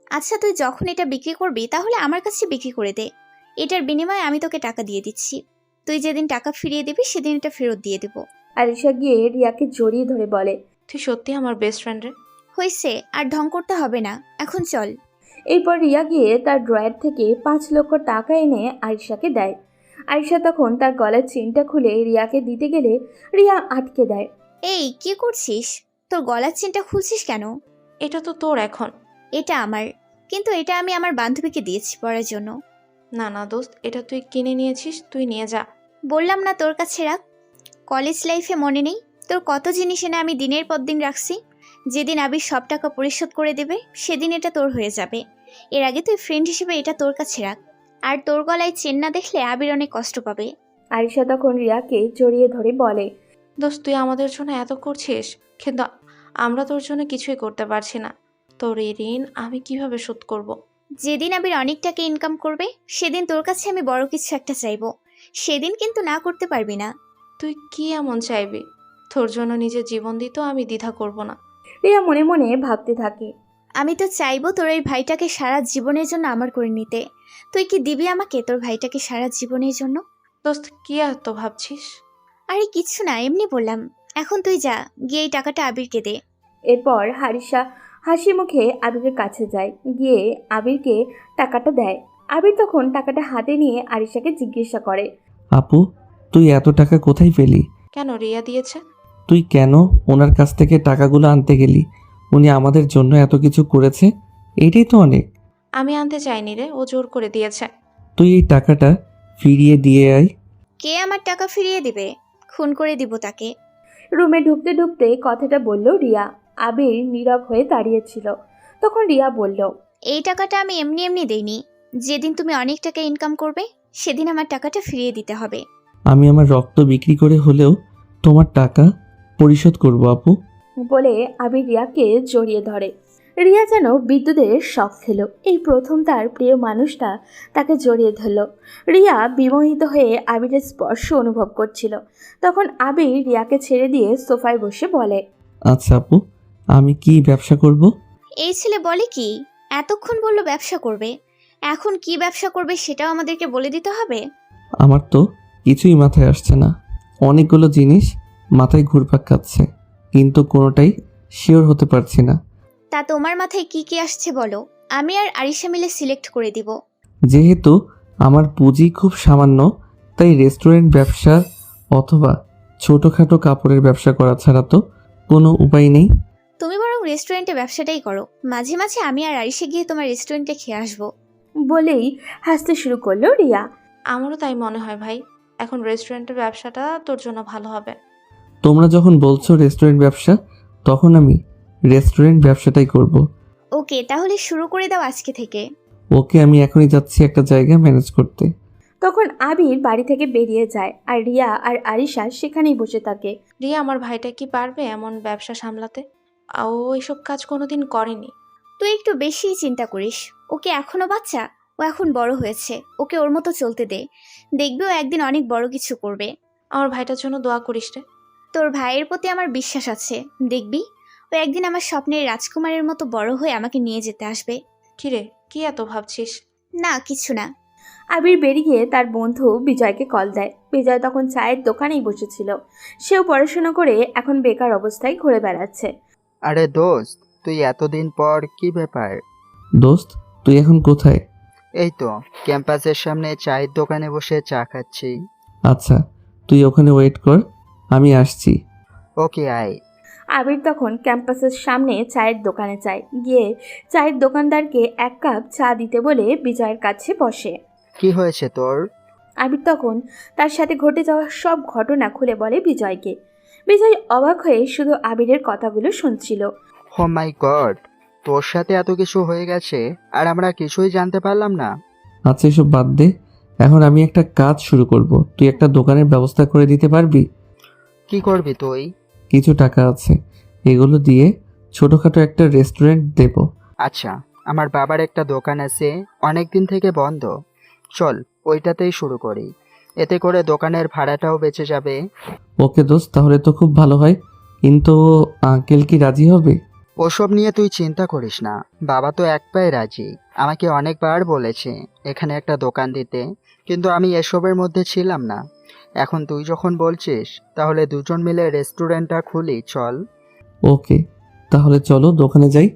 আচ্ছা, তুই যখন এটা বিক্রি করবি তাহলে আমার কাছে বিক্রি করে দে। এটার বিনিময়ে আমি তোকে টাকা দিয়ে দিচ্ছি। তুই যেদিন টাকা ফিরিয়ে দিবি সেদিন এটা ফেরত দিয়ে দেব। আরিশা গিয়ে রিয়াকে জড়িয়ে ধরে বলে, তুই সত্যি আমার বেস্ট ফ্রেন্ড রে। হয়েছে, আর ঢং করতে হবে না, এখন চল। এরপর রিয়া গিয়ে তার ড্রয়ার থেকে 5 লক্ষ টাকা এনে আরিশাকে দেয়। আরিশা তখন তার গলার চেনটা খুলে রিয়াকে দিতে গেলে রিয়া আটকে দেয়। এই, কি করছিস? তোর গলার চেনটা খুলছিস কেন? এটা তো তোর এখন। এটা আমার, কিন্তু এটা আমি আমার বান্ধবীকে দিয়েছি পড়ার জন্য। না না দোস্ত, এটা তুই কিনে নিয়েছিস, তুই নিয়ে যা। বললাম না তোর কাছে রাখ। কলেজ লাইফে মনে নেই তোর কত জিনিস এনে আমি দিনের পর দিন রাখছি? যেদিন আবির সব টাকা পরিশোধ করে দেবে সেদিন এটা তোর হয়ে যাবে। এর আগে তুই ফ্রেন্ড হিসেবে এটা তোর কাছে রাখ। আর তোর গলায় চেন না দেখলে আবির অনেক কষ্ট পাবে। আরিশা তখন রিয়াকে জড়িয়ে ধরে বলে, দোস্ত তুই আমাদের জন্য এত করছিস, কিন্তু আমরা তোর জন্য কিছুই করতে পারছি না। তোর এই ঋণ আমি কিভাবে শোধ করব। যেদিন আবির অনেক টাকা ইনকাম করবে সেদিন তোর কাছে আমি বড় কিছু একটা চাইবো। সেদিন কিন্তু না করতে পারবি না। তুই কি এমন চাইবি? তোর জন্য নিজের জীবন দিতেও আমি দ্বিধা করব না। রিয়া মনে মনে ভাবতে থাকে, আমি তো চাইবো তোর এই ভাইটাকে সারা জীবনের জন্য আমার করে নিতে। তুই কি দিবি আমাকে তোর ভাইটাকে সারা জীবনের জন্য? দোস্ত কি এত ভাবছিস? আরে কিছু না, এমনি বললাম। এখন তুই যা, গিয়ে এই টাকাটা আবিরকে দে। এরপর আরিশা হাসি মুখে আবিরের কাছে যায়, গিয়ে আবিরকে টাকাটা দেয়। আবির তখন টাকাটা হাতে নিয়ে আরিশাকে জিজ্ঞাসা করে, আপু, তুই এত টাকা কোথায় পেলি? কেন, রিয়া দিয়েছে। তুই কেন ওনার কাছ থেকে টাকাগুলো আনতে গেলি? উনি আমাদের জন্য এত কিছু করেছে, এটাই তো অনেক। আমি আনতে চাইনি রে, ও জোর করে দিয়েছে। তুই এই টাকাটা ফিরিয়ে দিয়ে আয়। কে আমার টাকা ফিরিয়ে দিবে? খুন করে দিব তাকে। রুমে ঢুকতে ঢুকতে কথাটা বলল রিয়া। আবির নীরব হয়ে দাঁড়িয়েছিল। তখন রিয়া বলল, এই টাকাটা আমি এমনি এমনি দেইনি। যেদিন তুমি অনেক টাকা ইনকাম করবে সেদিন আমার টাকাটা ফিরিয়ে দিতে হবে। আমি আমার রক্ত বিক্রি করে হলেও তোমার টাকা পরিশোধ করব আপু। বলে আবির রিয়াকে জড়িয়ে ধরে। রিয়া যেন বিদ্যুতের শক খেল। এই প্রথম তার প্রিয় মানুষটা তাকে জড়িয়ে ধরল। রিয়া বিমোহিত হয়ে আবিরের স্পর্শ অনুভব করছিল। তখন আবির রিয়াকে ছেড়ে দিয়ে সোফায় বসে বলে, আচ্ছা আপু, আমি কি ব্যবসা করব? এই ছেলে বলে কি? এতক্ষণ বললো ব্যবসা করবে, এখন কি ব্যবসা করবে সেটাও আমাদেরকে বলে দিতে হবে? আমার তো কিছুই মাথায় আসছে না। অনেকগুলো জিনিস মাথায় ঘুরপাক খাচ্ছে, কিন্তু কোনোটাই শিওর হতে পারছি না। তা তোমার মাথায় কি কি আসছে বলো, আমি আর আরিশা মিলে সিলেক্ট করে দিব। যেহেতু আমার পুঁজি খুব সামান্য, তাই রেস্টুরেন্ট ব্যবসা অথবা ছোটোখাটো কাপড়ের ব্যবসা করা ছাড়া তো কোনো উপায় নেই। তুমি বরং রেস্টুরেন্টে ব্যবসাটাই করো, মাঝে মাঝে আমি আর আরিশা গিয়ে তোমার রেস্টুরেন্টে খেয়ে আসবো। বলেই হাসতে শুরু করলো রিয়া। আমারও তাই মনে হয় ভাই, এখন রেস্টুরেন্টের ব্যবসাটা তোর জন্য ভালো হবে। তোমরা যখন বলছো রেস্টুরেন্ট ব্যবসা, তখন আমি রেস্টুরেন্ট ব্যবসাটাই করব। ওকে, তাহলে শুরু করে দাও আজকে থেকে। ওকে, আমি এখনই যাচ্ছি একটা জায়গা ম্যানেজ করতে। তখন আবির বাড়ি থেকে বেরিয়ে যায় আর রিয়া আর আরিশা সেখানেই বসে থাকে। রিয়া, আমার ভাইটা কি পারবে এমন ব্যবসা সামলাতে? ও এসব কাজ কোনোদিন করেনি। তুই একটু বেশিই চিন্তা করিস। ওকে এখনো বাচ্চা, ও এখন বড় হয়েছে, ওকে ওর মতো চলতে দে। দেখবি ও একদিন অনেক বড় কিছু করবে। আমার ভাইটার জন্য দোয়া করিস রে। তোর ভাইয়ের প্রতি আমার বিশ্বাস আছে, দেখবি ও একদিন আমার স্বপ্নের রাজকুমারের মতো বড় হয়ে আমাকে নিয়ে যেতে আসবে। কিরে, কি এত ভাবছিস? না, কিছু না। আবির বেরিয়ে তার বন্ধু বিজয়কে কল দেয়। বিজয় তখন চায়ের দোকানেই বসেছিল। সেও পড়াশোনা করে এখন বেকার অবস্থায় ঘুরে বেড়াচ্ছে। আরে দোস্ত, তুই এতদিন পর কি ব্যাপার? দোস্ত, তুই এখন কোথায়? এই তো ক্যাম্পাসের সামনে চায়ের দোকানে বসে চা খাচ্ছি। আচ্ছা, তুই ওখানে ওয়েট কর, আমি আসছি। ওকে, আয়। আবির তখন ক্যাম্পাসের সামনে চায়ের দোকানে যায়। গিয়ে চায়ের দোকানদারকে 1 কাপ চা দিতে বলে বিজয়ের কাছে বসে। কি হয়েছে তোর? আবির তখন তার সাথে ঘটে যাওয়া সব ঘটনা খুলে বলে বিজয়কে। বিজয় অবাক হয়ে শুধু আবিরের কথাগুলো শুনছিল। ও মাই গড, তোর সাথে এত কিছু হয়ে গেছে আর আমরা কিছুই জানতে পারলাম না। আচ্ছা এসব বাদ দে, এখন আমি একটা কাজ শুরু করব। তুই একটা দোকানের ব্যবস্থা করে দিতে পারবি? কি করবি তুই? কিছু টাকা আছে, এগুলো দিয়ে ছোটোখাটো একটা রেস্টুরেন্ট দেব। আচ্ছা, আমার বাবার একটা দোকান আছে, অনেক দিন থেকে বন্ধ। চল ওইটাতেই শুরু করি, এতে করে দোকানের ভাড়াটাও বেঁচে যাবে। ওকে দোস্ত, তাহলে তো খুব ভালো হয়, কিন্তু আঙ্কেল কি রাজি হবে? ওসব নিয়ে তুই চিন্তা করিস না, বাবা তো এক পায়ে রাজি। আমাকে অনেকবার বলেছে এখানে একটা দোকান দিতে, কিন্তু আমি এসবের মধ্যে ছিলাম না। এখন তুই যখন বলছিস, তাহলে দুজন মিলে রেস্টুরেন্টটা খুলি, চল। ওকে, তাহলে চলো দোকানে যাই।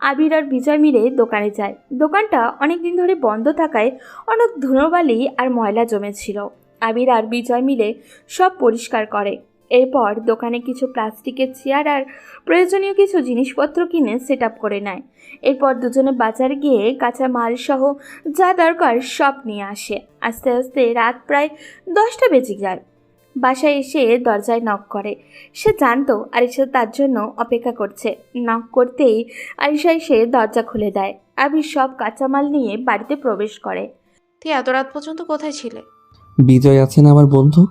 আবির আর বিজয় মিলে দোকানে যায়। দোকানটা অনেক দিন ধরে বন্ধ থাকায় অনেক ধুলোবালি আর ময়লা জমেছিল। আবির আর বিজয় মিলে সব পরিষ্কার করে। এরপর দোকানে কিছু প্লাস্টিকের চেয়ার আর প্রয়োজনীয় কিছু জিনিসপত্র কিনে সেট আপ করে নেয়। এরপর দুজনে বাজারে গিয়ে কাঁচা মাল সহ যা দরকার সব নিয়ে আসে। আস্তে আস্তে রাত প্রায় 10টা বেজে যায়। বাসায় এসে দরজায় নক করে। সে জানতো আরিশা তার জন্য অপেক্ষা করছে। নক করতেই আরিশা এসে দরজা খুলে দেয়। আবির সব কাঁচামাল নিয়ে বাড়িতে প্রবেশ করে। তুই এত রাত পর্যন্ত কোথায় ছিলে? বিজয় আছেন আমার বন্ধু,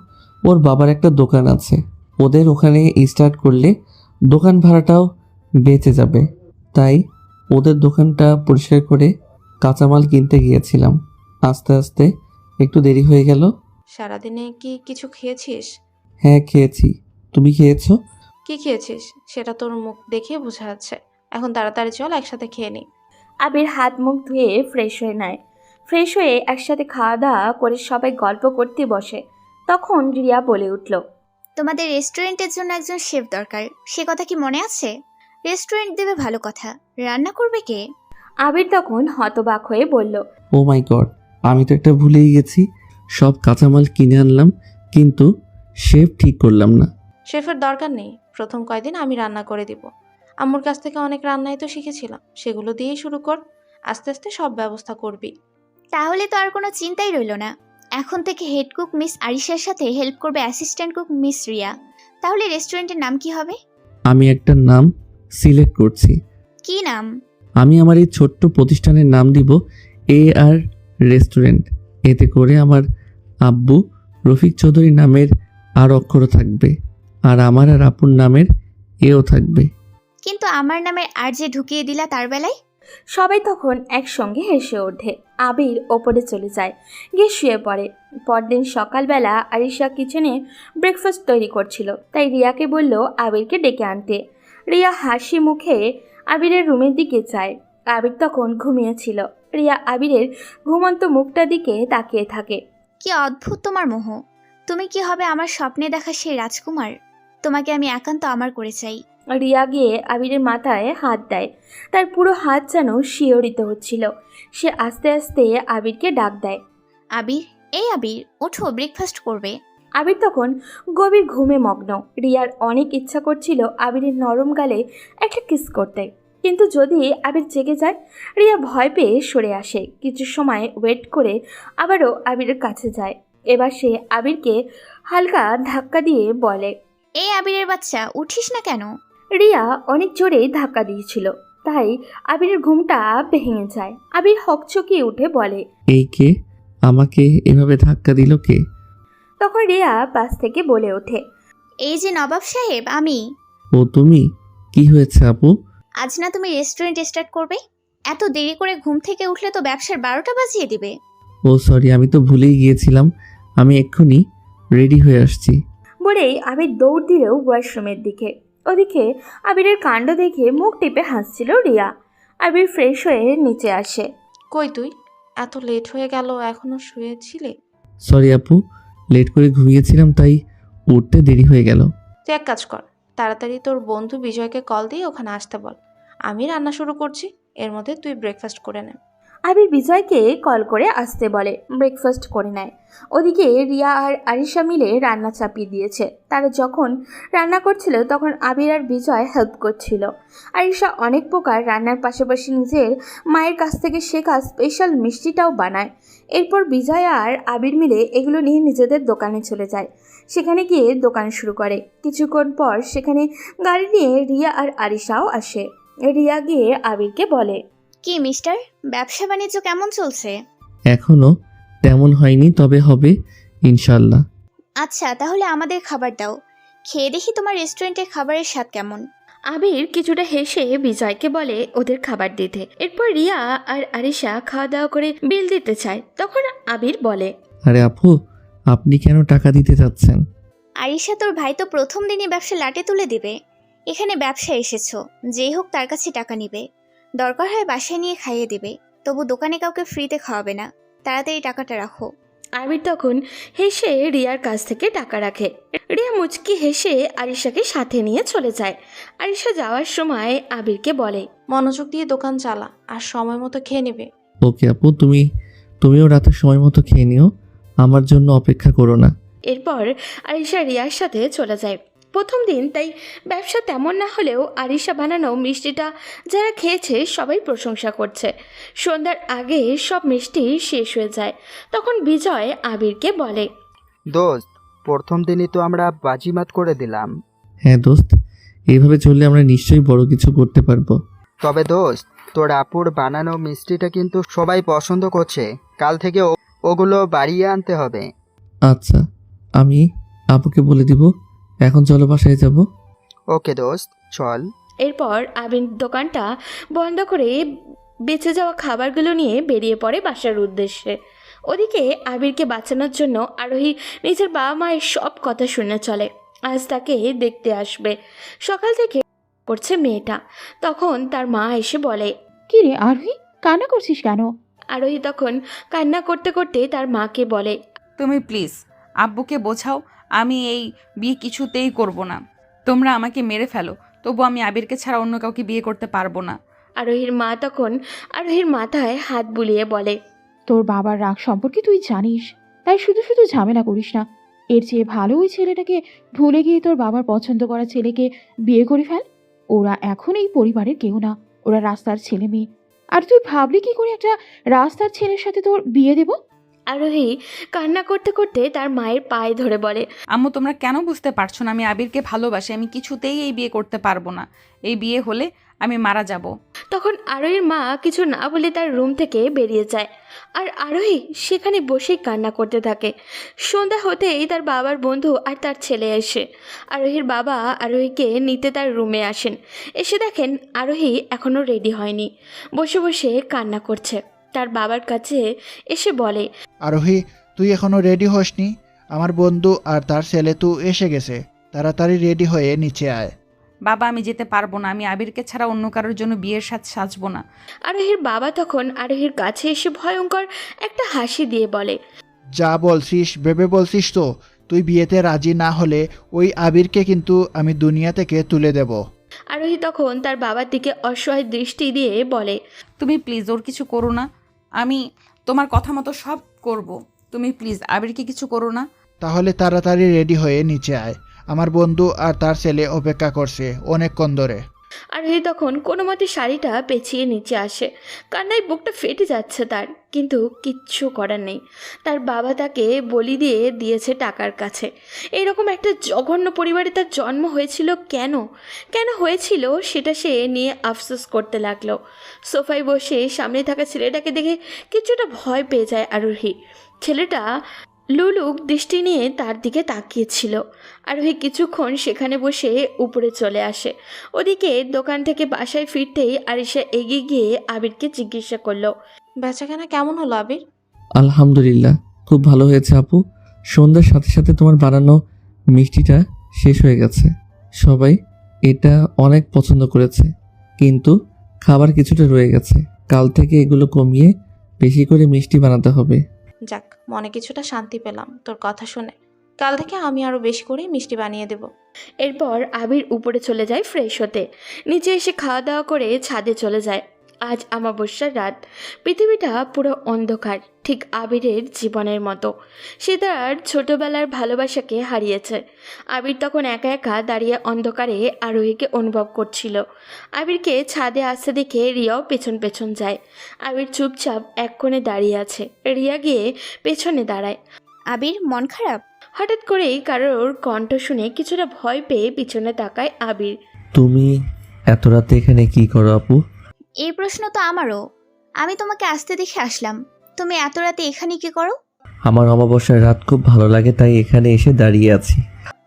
ওর বাবার একটা দোকান আছে, ওদের ওখানে স্টার্ট করলে দোকান ভাড়াটাও বেঁচে যাবে। তাই ওদের দোকানটা পরিষ্কার করে কাঁচামাল কিনতে গিয়েছিলাম। আস্তে আস্তে একটু দেরি হয়ে গেল। সারাদিনে কি কিছু খেয়েছিস? হ্যাঁ খেয়েছি, তুমি খেয়েছো? কি খেয়েছিস সেটা তোর মুখ দেখে বোঝা যাচ্ছে। এখন তাড়াতাড়ি চল, একসাথে খেয়ে নি। আবির হাত মুখ ধুয়ে ফ্রেশ হয়ে নেয়। ফ্রেশ হয়ে একসাথে খাওয়া দাওয়া করে সবাই গল্প করতে বসে। তখন রিয়া বলে উঠল, তোমাদের রেস্টুরেন্টের জন্য একজন শেফ দরকার, সে কথা কি মনে আছে? রেস্টুরেন্ট দেবে ভালো কথা, রান্না করবে কে? আবির তখন হতবাক হয়ে বলল, ও মাই গড, আমি তো একটা ভুলেই গেছি। সব কাঁচামাল কিনে আনলাম, কিন্তু শেফ ঠিক করলাম না। শেফের দরকার নেই, প্রথম কয়দিন আমি রান্না করে দিব। আম্মুর কাছ থেকে অনেক রান্নাই তো শিখেছিলাম, সেগুলো দিয়েই শুরু কর। আস্তে আস্তে সব ব্যবস্থা করবি। তাহলে তো আর কোনো চিন্তাই রইল না। এখন থেকে হেড কুক মিস আরিশার সাথে হেল্প করবে অ্যাসিস্ট্যান্ট কুক মিস রিয়া। তাহলে রেস্টুরেন্টের নাম কি হবে? আমি একটা নাম সিলেক্ট করছি। কি নাম? আমি আমার এই ছোট্ট প্রতিষ্ঠানের নাম দিব AR রেস্টুরেন্ট। এতে করে আমার আব্বু রফিক চৌধুরী নামের আর অক্ষরও থাকবে, আর আমার আর আপুর নামের এও থাকবে। কিন্তু আমার নামের আর যে ঢুকিয়ে দিলা তার বেলায়? সবাই তখন একসঙ্গে হেসে ওঠে। আবির ওপরে চলে যায়, গিয়ে শুয়ে পড়ে। পরদিন সকালবেলা আরিশা কিচেনে ব্রেকফাস্ট তৈরি করছিল, তাই রিয়াকে বলল আবিরকে ডেকে আনতে। রিয়া হাসি মুখে আবিরের রুমের দিকে যায়। আবির তখন ঘুমিয়েছিল। রিয়া আবিরের ঘুমন্ত মুখটার দিকে তাকিয়ে থাকে। কি অদ্ভুত তোমার মোহ! তুমি কি হবে আমার স্বপ্নে দেখা সেই রাজকুমার? তোমাকে আমি একান্ত আমার করে চাই। রিয়া গিয়ে আবিরের মাথায় হাত দেয়। তার পুরো হাত যেন শিহরিত হচ্ছিল। সে আস্তে আস্তে আবিরকে ডাক দেয়, আবির, এই আবির, ওঠো, ব্রেকফাস্ট করবে। আবির তখন গভীর ঘুমে মগ্ন। রিয়ার অনেক ইচ্ছা করছিল আবিরের নরম গালে একটা কিস করতে, কিন্তু যদি আবির জেগে যায়, রিয়া ভয় পেয়ে সরে আসে। কিছু সময় ওয়েট করে আবারও আবিরের কাছে যায়। এবার সে আবিরকে হালকা ধাক্কা দিয়ে বলে, এই আবিরের বাচ্চা, উঠিস না কেন? রিয়া অনেক জোরে ধাক্কা দিয়েছিল, তাই আবিরের ঘুমটা ভেঙে যায়। আবির হকচকিয়ে উঠে বলে, এই কে? আমাকে এভাবে ধাক্কা দিল কে? তখন রিয়া পাশ থেকে বলে ওঠে, এই যে নবাব সাহেব, আমি। ও তুমি? কি হয়েছে আপু? আজ না তুমি রেস্টুরেন্ট স্টার্ট করবে? এত দেরি করে ঘুম থেকে উঠলে তো ব্যবসার 12টা বাজিয়ে দিবে। ও সরি, আমি তো ভুলেই গিয়েছিলাম। আমি এক্ষুনি রেডি হয়ে আসছি। বলেই আবির দৌড় দিল ওয়াশরুমের দিকে। ওদিকে আবিরের কাণ্ড দেখে মুখ টিপে হাসছিল রিয়া। আবির ফ্রেশ হয়ে নিচে আসে। কই তুই? এত লেট হয়ে গেল, এখনো শুয়েছিলে? সরি আপু, লেট করে ঘুমিয়েছিলাম, তাই উঠতে দেরি হয়ে গেল। তুই এক কাজ কর, তাড়াতাড়ি তোর বন্ধু বিজয়কে কল দিয়ে ওখানে আসতে বল। আমি রান্না শুরু করছি, এর মধ্যে তুই ব্রেকফাস্ট করে নে। আবির বিজয়কে কল করে আসতে বলে, ব্রেকফাস্ট করে নেয়। ওদিকে রিয়া আর আরিশা মিলে রান্না চাপিয়ে দিয়েছে। তারা যখন রান্না করছিল তখন আবির আর বিজয় হেল্প করছিল। আরিশা অনেক প্রকার রান্নার পাশাপাশি নিজের মায়ের কাছ থেকে শেখা স্পেশাল মিষ্টিটাও বানায়। এরপর বিজয় আর আবির মিলে এগুলো নিয়ে নিজেদের দোকানে চলে যায়। সেখানে গিয়ে দোকান শুরু করে। কিছুক্ষণ পর সেখানে গাড়ি নিয়ে রিয়া আর আরিশাও আসে। রিয়া গিয়ে আবিরকে বলে, কি মিস্টার, ব্যবসা বাণিজ্য কেমন চলছে? এখনো তেমন হয়নি, তবে হবে ইনশাল্লাহ। আচ্ছা, তাহলে আমাদের খাবার দাও, খেয়ে দেখি তোমার রেস্টুরেন্টের খাবারের স্বাদ কেমন। আবির কিছুটা হেসে বিজয়কে বলে ওদের খাবার দিতে। এরপর রিয়া আর আরিশা খাওয়া দাওয়া করে বিল দিতে চায়। তখন আবির বলে, আরে আপু, আপনি কেন টাকা দিতে চাচ্ছেন? আরিশা, তোর ভাই তো প্রথম দিনই ব্যবসা লাটে তুলে দিবে। এখানে ব্যবসা এসেছো, যেই হোক তার কাছে টাকা নিবে, দরকার হয় বাসায় নিয়ে খাইয়ে দিবে, তবু দোকানে কাউকে ফ্রিতে খাওয়াবে না। তাড়াতাড়ি টাকাটা রাখো। আবির তখন হেসে রিয়ার কাছ থেকে টাকা রাখে। রিয়া মুচকি হেসে আরিশাকে সাথে নিয়ে চলে যায়। আরিশা যাওয়ার সময় আবিরকে বলে, মনোযোগ দিয়ে দোকান চালা আর সময় মতো খেয়ে নেবে। ওকে আপু, তুমিও রাতে সময় মতো খেয়ে নিও, আমার জন্য অপেক্ষা করো না। এরপর আরিশা রিয়ার সাথে চলে যায়। প্রথম দিন তাই ব্যবসা তেমন না হলেও আরিশা বানানো মিষ্টিটা যারা খেয়েছে সবাই প্রশংসা করছে। সন্ধ্যার আগে সব মিষ্টি শেষ হয়ে যায়। তখন বিজয় আবিরকে বলে, দোস্ত, প্রথম দিনই তো আমরা বাজিমাত করে দিলাম। হ্যাঁ দোস্ত, এইভাবে চললে আমরা নিশ্চয়ই বড় কিছু করতে পারবো। তবে দোস্ত, তোর আপুর বানানো মিষ্টিটা কিন্তু সবাই পছন্দ করছে। কাল থেকে ওগুলো বাড়িয়ে আনতে হবে। আচ্ছা, আমি আপুকে বলে দিব। এখন চলো বাসায় যাব। ওকে দোস্ত, চল। এরপর আবির দোকানটা বন্ধ করে বেঁচে যাওয়া খাবারগুলো নিয়ে বেরিয়ে পড়ে বাসার উদ্দেশ্যে। ওদিকে আবিরকে বাঁচানোর জন্য আরোহী নিজের বাবা মায়ের সব কথা শুনে চলে। আজ তাকে দেখতে আসবে। সকাল থেকে করছে মেয়েটা। তখন তার মা এসে বলে, কি রে আরোহী, কান্না করছিস কেন? আরোহী তখন কান্না করতে করতে তার মাকে বলে, তুমি প্লিজ আব্বুকে বোঝাও, আমি এই বিয়ে কিছুতেই করব না। তোমরা আমাকে মেরে ফেলো, তবু আমি আবিরকে ছাড়া অন্য কাউকে বিয়ে করতে পারবো না। আরোহীর মা তখন আরোহীর মাথায় হাত বুলিয়ে বলে, তোর বাবার রাগ সম্পর্কে তুই জানিস, তাই শুধু শুধু ঝামেলা করিস না। এর চেয়ে ভালো ওই ছেলেটাকে ভুলে গিয়ে তোর বাবার পছন্দ করা ছেলেকে বিয়ে করে ফেল। ওরা এখন এই পরিবারের কেউ না, ওরা রাস্তার ছেলে মেয়ে। আর তুই ভাবলি কি করে একটা রাস্তার ছেলের সাথে তোর বিয়ে দেব? আরোহী কান্না করতে করতে তার মায়ের পায়ে ধরে বলে, আম্মু, তোমরা কেন বুঝতে পারছো না? আমি আবিরকে ভালোবাসি, আমি কিছুতেই এই বিয়ে করতে পারবো না। এই বিয়ে হলে আমি মারা যাব। তখন আরোহীর মা কিছু না বলে তার রুম থেকে বেরিয়ে যায়। আর আরোহী সেখানে বসেই কান্না করতে থাকে। সন্ধ্যা হতেই তার বাবার বন্ধু আর তার ছেলে এসে আরোহীর বাবা আরোহীকে নিতে তার রুমে আসেন। এসে দেখেন আরোহী এখনও রেডি হয়নি, বসে বসে কান্না করছে। তার বাবার কাছে এসে বলে, আরোহী, তুই এখনো রেডি হসনি? আমার বন্ধু আর তার ছেলে তো এসে গেছে, তাড়াতাড়ি রেডি হয়ে নিচে আয়। বাবা, আমি যেতে পারবো না। আমি আবিরকে ছাড়া অন্য কারোর জন্য বিয়ের সাথে সাজবো না। আরোহীর বাবা তখন আরোহীর কাছে এসে ভয়ঙ্কর একটা হাসি দিয়ে বলে, যা বলছিস ভেবে বলছিস তো? তুই বিয়েতে রাজি না হলে ওই আবিরকে কিন্তু আমি দুনিয়া থেকে তুলে দেব। আরোহী তখন তার বাবার দিকে অসহায় দৃষ্টি দিয়ে বলে, তুমি প্লিজ ওর কিছু করো না। আমি তোমার কথা মতো সব করব। তুমি প্লিজ আবিরকে কিছু করো না। তাহলে তাড়াতাড়ি রেডি হয়ে নিচে আয়, আমার বন্ধু আর তার ছেলে অপেক্ষা করছে অনেকক্ষণ ধরে। আরোহী তখন কোনো মতে শাড়িটা পেঁচিয়ে নিচে আসে। কান্নায় বুকটা ফেটে যাচ্ছে তার, কিন্তু কিচ্ছু করার নেই। তার বাবা তাকে বলি দিয়ে দিয়েছে টাকার কাছে। এরকম একটা জঘন্য পরিবারে তার জন্ম হয়েছিল কেন কেন হয়েছিল সেটা সে নিয়ে আফসোস করতে লাগলো। সোফায় বসে সামনে থাকা ছেলেটাকে দেখে কিছুটা ভয় পেয়ে যায় আরোহী। ছেলেটা লুলুক দৃষ্টি নিয়ে তার দিকে তাকিয়েছিল। আরোহী কিছুক্ষণ সেখানে বসে উপরে চলে আসে। ওদিকে দোকান থেকে বাসায় ফিরতেই আরিশা এগিয়ে গিয়ে আবিরকে জিজ্ঞাসা করলো, বেচাকেনা কেমন হলো আবির? আলহামদুলিল্লাহ, খুব ভালো হয়েছে আপু। সন্ধ্যার সাথে সাথে তোমার বানানো মিষ্টিটা শেষ হয়ে গেছে। সবাই এটা অনেক পছন্দ করেছে, কিন্তু খাবার কিছুটা রয়ে গেছে। কাল থেকে এগুলো কমিয়ে বেশি করে মিষ্টি বানাতে হবে। যাক, মনে কিছুটা শান্তি পেলাম তোর কথা শুনে। কাল থেকে আমি আরো বেশি করে মিষ্টি বানিয়ে দেব। এরপর আবির উপরে চলে যায় ফ্রেশ হতে। নিচে এসে খাওয়া দাওয়া করে ছাদে চলে যায়। আজ অমাবস্যার রাত। পৃথিবীটা পুরো অন্ধকার, ঠিক আবিরের জীবনের মতো। সে তার ছোটবেলার ভালোবাসাকে হারিয়েছে। আবির তখন একা একা দাঁড়িয়ে অন্ধকারে আরোহীকে অনুভব করছিল। আবিরকে ছাদে আসতে দেখে রিয়াও পেছন পেছন যায়। আবির চুপচাপ এক কোণে দাঁড়িয়ে আছে। রিয়া গিয়ে পেছনে দাঁড়ায়। আবির, মন খারাপ? হঠাৎ করেই কারোর কণ্ঠ শুনে কিছুটা ভয় পেয়ে পিছনে তাকায় আবির। তুমি এত রাতে এখানে কি করো আপু? এই প্রশ্ন তো আমারও। আমি তোমাকে আসতে দেখে আসলাম। তুমি এত রাতে এখানে কি করো? আমার অমাবস্যার রাত খুব ভালো লাগে, তাই এখানে এসে দাঁড়িয়ে আছি।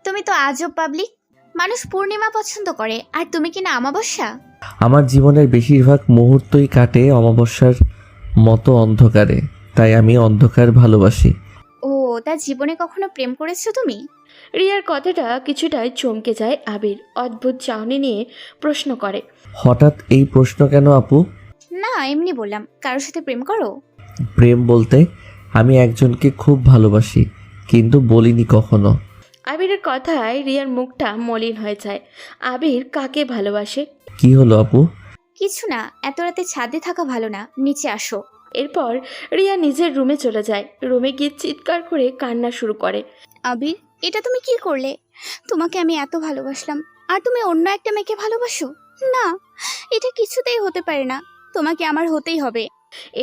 তুমি তো আজব পাবলিক। মানুষ পূর্ণিমা পছন্দ করে, আর তুমি কিনা অমাবস্যা। আমার জীবনের বেশিরভাগ মুহূর্তই কাটে অমাবস্যার মতো অন্ধকারে, তাই আমি অন্ধকার ভালোবাসি। ও, তা জীবনে কখনো প্রেম করেছো তুমি? রিয়ার কথাটা কিছুটাই চমকে যায় আবির। অদ্ভুত চাহনি নিয়ে প্রশ্ন করে। হঠাৎ এই প্রশ্ন কেন আপু? না, এমনি বললাম, কারোর সাথে প্রেম করো? প্রেম বলতে আমি একজনকে খুব ভালোবাসি, কিন্তু বলিনি কখনো। আবিরের কথায় রিয়ার মুখটা মলিন হয়ে যায়। আবির কাকে ভালোবাসে? কি হলো আপু? কিছু না, এত রাতে ছাদে থাকা ভালো না, নিচে আসো। এরপর রিয়া নিজের রুমে চলে যায়। রুমে গিয়ে চিৎকার করে কান্না শুরু করে। আবির, এটা তুমি কি করলে? তোমাকে আমি এত ভালোবাসলাম, আর তুমি অন্য একটা মেয়েকে ভালোবাসো? না, এটা কিছুতেই হতে পারে না। তোমাকে আমার হতেই হবে।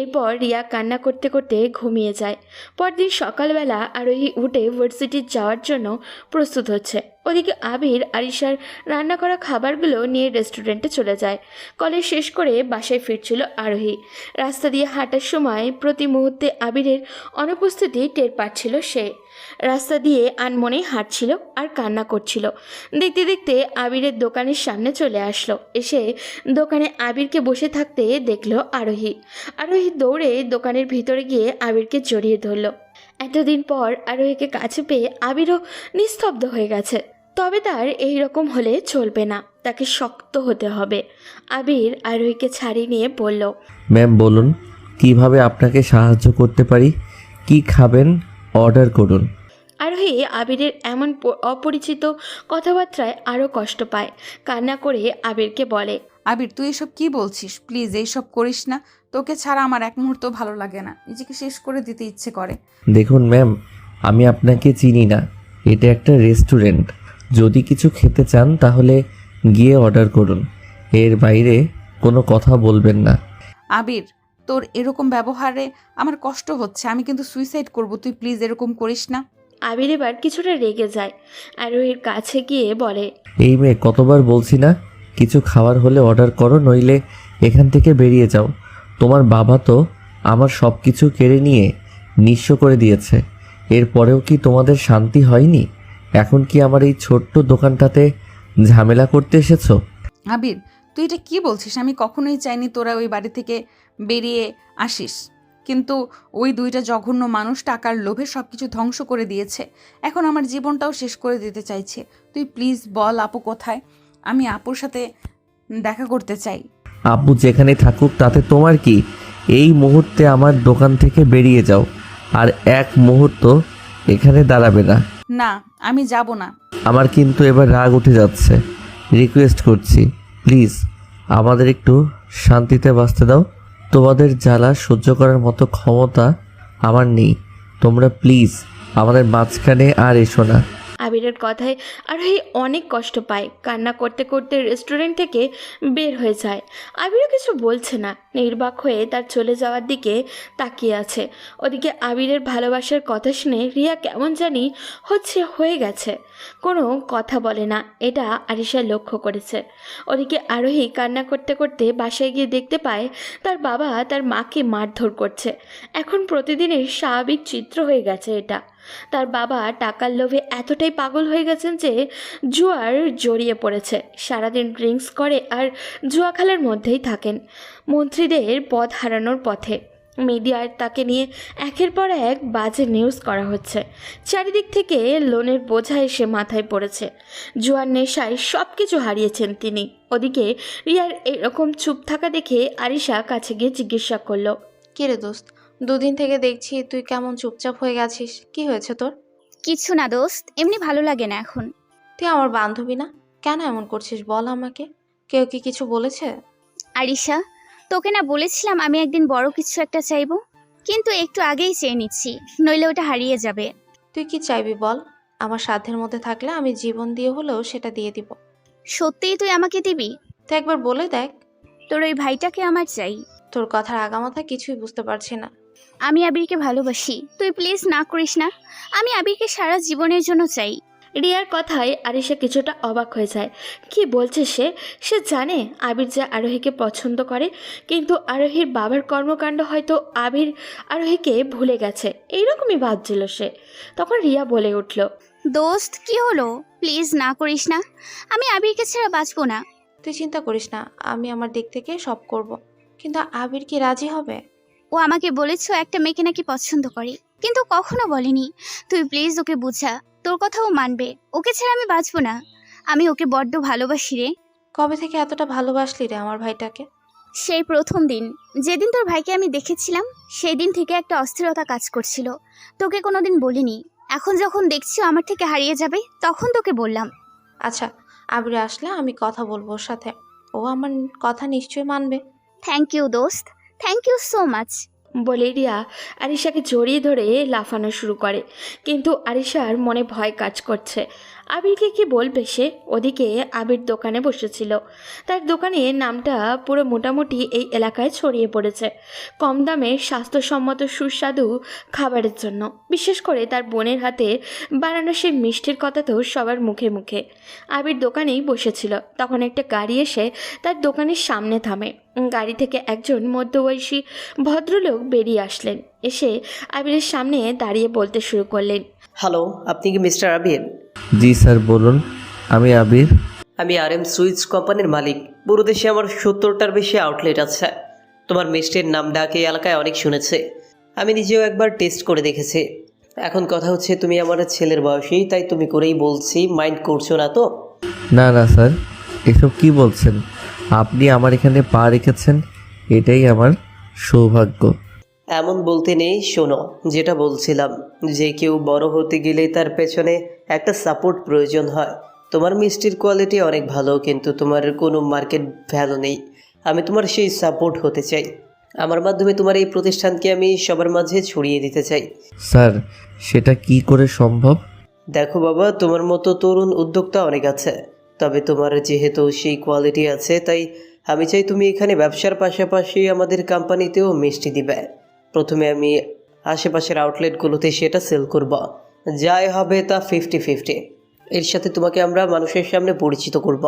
এরপর রিয়া কান্না করতে করতে ঘুমিয়ে যায়। পরদিন সকালবেলা আরোহী উঠে ভার্সিটি যাওয়ার জন্য প্রস্তুত হচ্ছে। ওদিকে আবির আরিশার রান্না করা খাবারগুলো নিয়ে রেস্টুরেন্টে চলে যায়। কলেজ শেষ করে বাসায় ফিরছিল আরোহী। রাস্তা দিয়ে হাঁটার সময় প্রতি মুহূর্তে আবিরের অনুপস্থিতি টের পাচ্ছিল সে। রাস্তা দিয়ে আনমনে হাঁটছিল আর কান্না করছিল। দেখতে দেখতে আবিরের দোকানের সামনে চলে আসলো। এসে দোকানে আবিরকে বসে থাকতে দেখলো আরোহী। আরোহী দৌড়ে দোকানের ভিতরে গিয়ে আবিরকে জড়িয়ে ধরল। এতদিন পর আরোহীকে কাছে পেয়ে আবিরও নিস্তব্ধ হয়ে গেছে। তবে তার এই রকম হলে চলবে না, তাকে শক্ত হতে হবে। আবির আরোহীকে ছাড়িয়ে নিয়ে বলল, ম্যাম বলুন, কিভাবে আপনাকে সাহায্য করতে পারি? কি খাবেন অর্ডার করুন। আরোহী আবিরের এমন অপরিচিত কথাবার্তায় আরও কষ্ট পায়। কান্না করে আবিরকে বলে, আবির, তুই এসব কি বলছিস? প্লিজ এইসব করিস না। তোকে ছাড়া আমার এক মুহূর্ত ভালো লাগে না, নিজেকে শেষ করে দিতে ইচ্ছে করে। দেখুন ম্যাম, আমি আপনাকে চিনি না। এটা একটা রেস্টুরেন্ট। যদি কিছু খেতে চান তাহলে গিয়ে অর্ডার করুন, এর বাইরে কোনো কথা বলবেন না। আবির, তোর এরকম ব্যবহারে আমার কষ্ট হচ্ছে। আমি কিন্তু সুইসাইড করব, তুই প্লিজ এরকম করিস না। আবির এবার কিছুটা রেগে যায়। আরোহীর কাছে গিয়ে বলে, এই মেয়ে, কতবার বলছি না কিছু খাবার হলে অর্ডার করো, নইলে এখান থেকে বেরিয়ে যাও। তোমার বাবা তো আমার সব কিছু কেড়ে নিয়ে নিঃস্ব করে দিয়েছে। এরপরেও কি তোমাদের শান্তি হয়নি? এখন কি আমার এই ছোট্ট দোকানটাতে ঝামেলা করতে এসেছো? আবির, তুই এটা কি বলছিস? আমি কখনোই চাইনি তোরা ওই বাড়ি থেকে বেরিয়ে আসিস, কিন্তু ওই দুইটা জঘন্য মানুষ টাকার লোভে সব কিছু ধ্বংস করে দিয়েছে। এখন আমার জীবনটাও শেষ করে দিতে চাইছে। তুই প্লিজ বল আপু কোথায়? আমি আপুর সাথে দেখা করতে চাই। আপু যেখানে থাকুক তাতে তোমার কি? এই মুহূর্তে আমার দোকান থেকে বেরিয়ে যাও, আর এক মুহূর্ত এখানে দাঁড়াবে না। না, আমি যাব না। আমার কিন্তু এবার রাগ উঠে যাচ্ছে। রিকোয়েস্ট করছি, প্লিজ আমাদের একটু শান্তিতে বাঁচতে দাও। তোমাদের জ্বালা সহ্য করার মতো ক্ষমতা আমার নেই। তোমরা প্লিজ আমাদের মাঝখানে আর এসো না। আবিরের কথায় আরোহী অনেক কষ্ট পায়। কান্না করতে করতে রেস্টুরেন্ট থেকে বের হয়ে যায়। আবিরও কিছু বলছে না, নির্বাক হয়ে তার চলে যাওয়ার দিকে তাকিয়ে আছে। ওদিকে আবিরের ভালোবাসার কথা শুনে রিয়া কেমন জানি হয়ে গেছে। কোনো কথা বলে না, এটা আরিশা লক্ষ্য করেছে। ওদিকে আরোহী কান্না করতে করতে বাসায় গিয়ে দেখতে পায় তার বাবা তার মাকে মারধর করছে। এখন প্রতিদিনের স্বাভাবিক চিত্র হয়ে গেছে এটা। তার বাবা টাকার লোভে এতটাই পাগল হয়ে গেছেন যে জুয়ার জড়িয়ে পড়েছে। সারাদিন ড্রিঙ্কস করে আর জুয়া খেলার মধ্যেই থাকেন। মন্ত্রীদের পদ হারানোর পথে। মিডিয়ায় তাকে নিয়ে একের পর এক বাজে নিউজ করা হচ্ছে। চারিদিক থেকে লোনের বোঝা এসে মাথায় পড়েছে। জুয়ার নেশায় সব কিছু হারিয়েছেন তিনি। ওদিকে রিয়ার এরকম চুপ থাকা দেখে আরিশা কাছে গিয়ে জিজ্ঞাসা করলো, কিরে দোস্ত, দুদিন থেকে দেখছি তুই কেমন চুপচাপ হয়ে গেছিস, কি হয়েছে তোর? কিছু না দোস্ত, এমনি ভালো লাগে না এখন। তুই আমার বান্ধবী না, কেন এমন করছিস বল আমাকে। কেউ কি কিছু বলেছে? আরিশা, তোকে না বলেছিলাম আমি একদিন বড় কিছু একটা চাইবো, কিন্তু একটু আগেই চেয়ে নিচ্ছি, নইলে ওটা হারিয়ে যাবে। তুই কি চাইবি বল? আমার সাধ্যের মধ্যে থাকলে আমি জীবন দিয়ে হলেও সেটা দিয়ে দিব। সত্যিই তুই আমাকে দিবি? তো একবার বলে দেখ। তোর ওই ভাইটাকে আমার চাই। তোর কথার আগামাথা কিছুই বুঝতে পারছি না। আমি আবিরকে ভালোবাসি, তুই প্লিজ না করিস না। আমি আবিরকে সারা জীবনের জন্য চাই। রিয়ার কথায় আরিশা কিছুটা অবাক হয়ে যায়। কি বলছে সে? সে জানে আবির যে আরোহীকে পছন্দ করে, কিন্তু আরোহীর বাবার কর্মকাণ্ড হয়তো আবির আরোহীকে ভুলে গেছে, এইরকমই ভাবছিল সে। তখন রিয়া বলে উঠল, দোস্ত কি হলো? প্লিজ না করিস না, আমি আবিরকে ছাড়া বাঁচবো না। তুই চিন্তা করিস না, আমি আমার দিক থেকে সব করব। কিন্তু আবির কি রাজি হবে? ও আমাকে বলেছ একটা মেয়েকে নাকি পছন্দ করে, কিন্তু কখনো বলেনি। তুই প্লিজ ওকে বুঝা, তোর কথাও মানবে। ওকে ছাড়া আমি বাঁচবো না, আমি ওকে বড্ড ভালোবাসি রে। কবে থেকে এতটা ভালোবাসলি রে আমার ভাইটাকে? সেই প্রথম দিন, যেদিন তোর ভাইকে আমি দেখেছিলাম, সেই দিন থেকে একটা অস্থিরতা কাজ করছিল। তোকে কোনোদিন বলিনি, এখন যখন দেখছি ও আমার থেকে হারিয়ে যাবে, তখন তোকে বললাম। আচ্ছা, আবির আসলে আমি কথা বলবো ওর সাথে, ও আমার কথা নিশ্চয়ই মানবে। থ্যাংক ইউ দোস্ত, থ্যাংক ইউ সো মাচ। বলে রিয়া আরিশাকে জড়িয়ে ধরে লাফানো শুরু করে। কিন্তু আরিশার মনে ভয় কাজ করছে। আবিরকে কি বলবে সে? ওদিকে আবির দোকানে বসেছিল। তার দোকানের নামটা পুরো মোটামুটি এই এলাকায় ছড়িয়ে পড়েছে কম দামে স্বাস্থ্যসম্মত সুস্বাদু খাবারের জন্য। বিশেষ করে তার বোনের হাতে বানানো সেই মিষ্টির কথা তো সবার মুখে মুখে। আবির দোকানেই বসেছিল, তখন একটা গাড়ি এসে তার দোকানের সামনে থামে। গাড়ি থেকে একজন মধ্যবয়সী ভদ্রলোক বেরিয়ে আসলেন। এসে আবিরের সামনে দাঁড়িয়ে বলতে শুরু করলেন, হ্যালো, আপনি কি মিস্টার আবির? জি স্যার, বলুন। আমি আবির। আমি RM সুইটস কোম্পানির মালিক। পুরো দেশে আমার 70টার বেশি আউটলেট আছে। তোমার মিষ্টির নাম ডাকে এলাকায় অনেক শুনেছে। আমি নিজেও একবার টেস্ট করে দেখেছি। এখন কথা হচ্ছে তুমি আমার ছেলের বয়সী, তাই তুমি করেই বলছি, মাইন্ড করছো না তো? না না স্যার, এসব কি বলছেন? আপনি আমার এখানে পা রেখেছেন, এটাই আমার সৌভাগ্য। এমন বলতে নেই, শোনো যেটা বলছিলাম, যে কেউ বড় হতে গেলে তার পেছনে একটা সাপোর্ট প্রয়োজন হয়। তোমার মিষ্টির কোয়ালিটি অনেক ভালো, কিন্তু তোমার কোনো মার্কেট ভ্যালু নেই। আমি তোমার সেই সাপোর্ট হতে চাই। আমার মাধ্যমে তোমার এই প্রতিষ্ঠানকে আমি সবার মাঝে ছড়িয়ে দিতে চাই। স্যার, সেটা কি করে সম্ভব? দেখো বাবা, তোমার মতো তরুণ উদ্যোক্তা অনেক আছে, তবে তোমার যেহেতু সেই কোয়ালিটি আছে, তাই আমি চাই তুমি এখানে ব্যবসার পাশাপাশি আমাদের কোম্পানিতেও মিষ্টি দিবে। প্রথমে আমি আশেপাশের আউটলেটগুলোতে সেটা সেল করব, যাই হবে তা 50-50। এর সাথে তোমাকে আমরা মানুষের সামনে পরিচিত করব।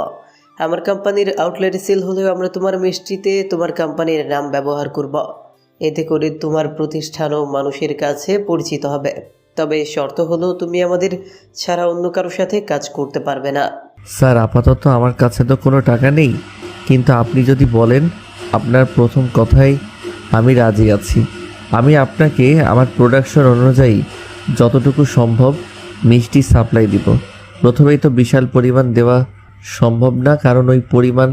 আমার কোম্পানির আউটলেটে সেল হলেও আমরা তোমার মিষ্টিতে তোমার কোম্পানির নাম ব্যবহার করব। এতে করে তোমার প্রতিষ্ঠানও মানুষের কাছে পরিচিত হবে। তবে শর্ত হলো তুমি আমাদের ছাড়া অন্য কারোর সাথে কাজ করতে পারবে না। স্যার, আপাতত আমার কাছে তো কোনো টাকা নেই, কিন্তু আপনি যদি বলেন, আপনার প্রথম কথাই আমি রাজি আছি। আমি আপনাকে আমার প্রোডাকশন অনুযায়ী যতটুকু সম্ভব মিষ্টি সাপ্লাই দিব। প্রথমেই তো বিশাল পরিমাণ দেওয়া সম্ভব না, কারণ ওই পরিমাণ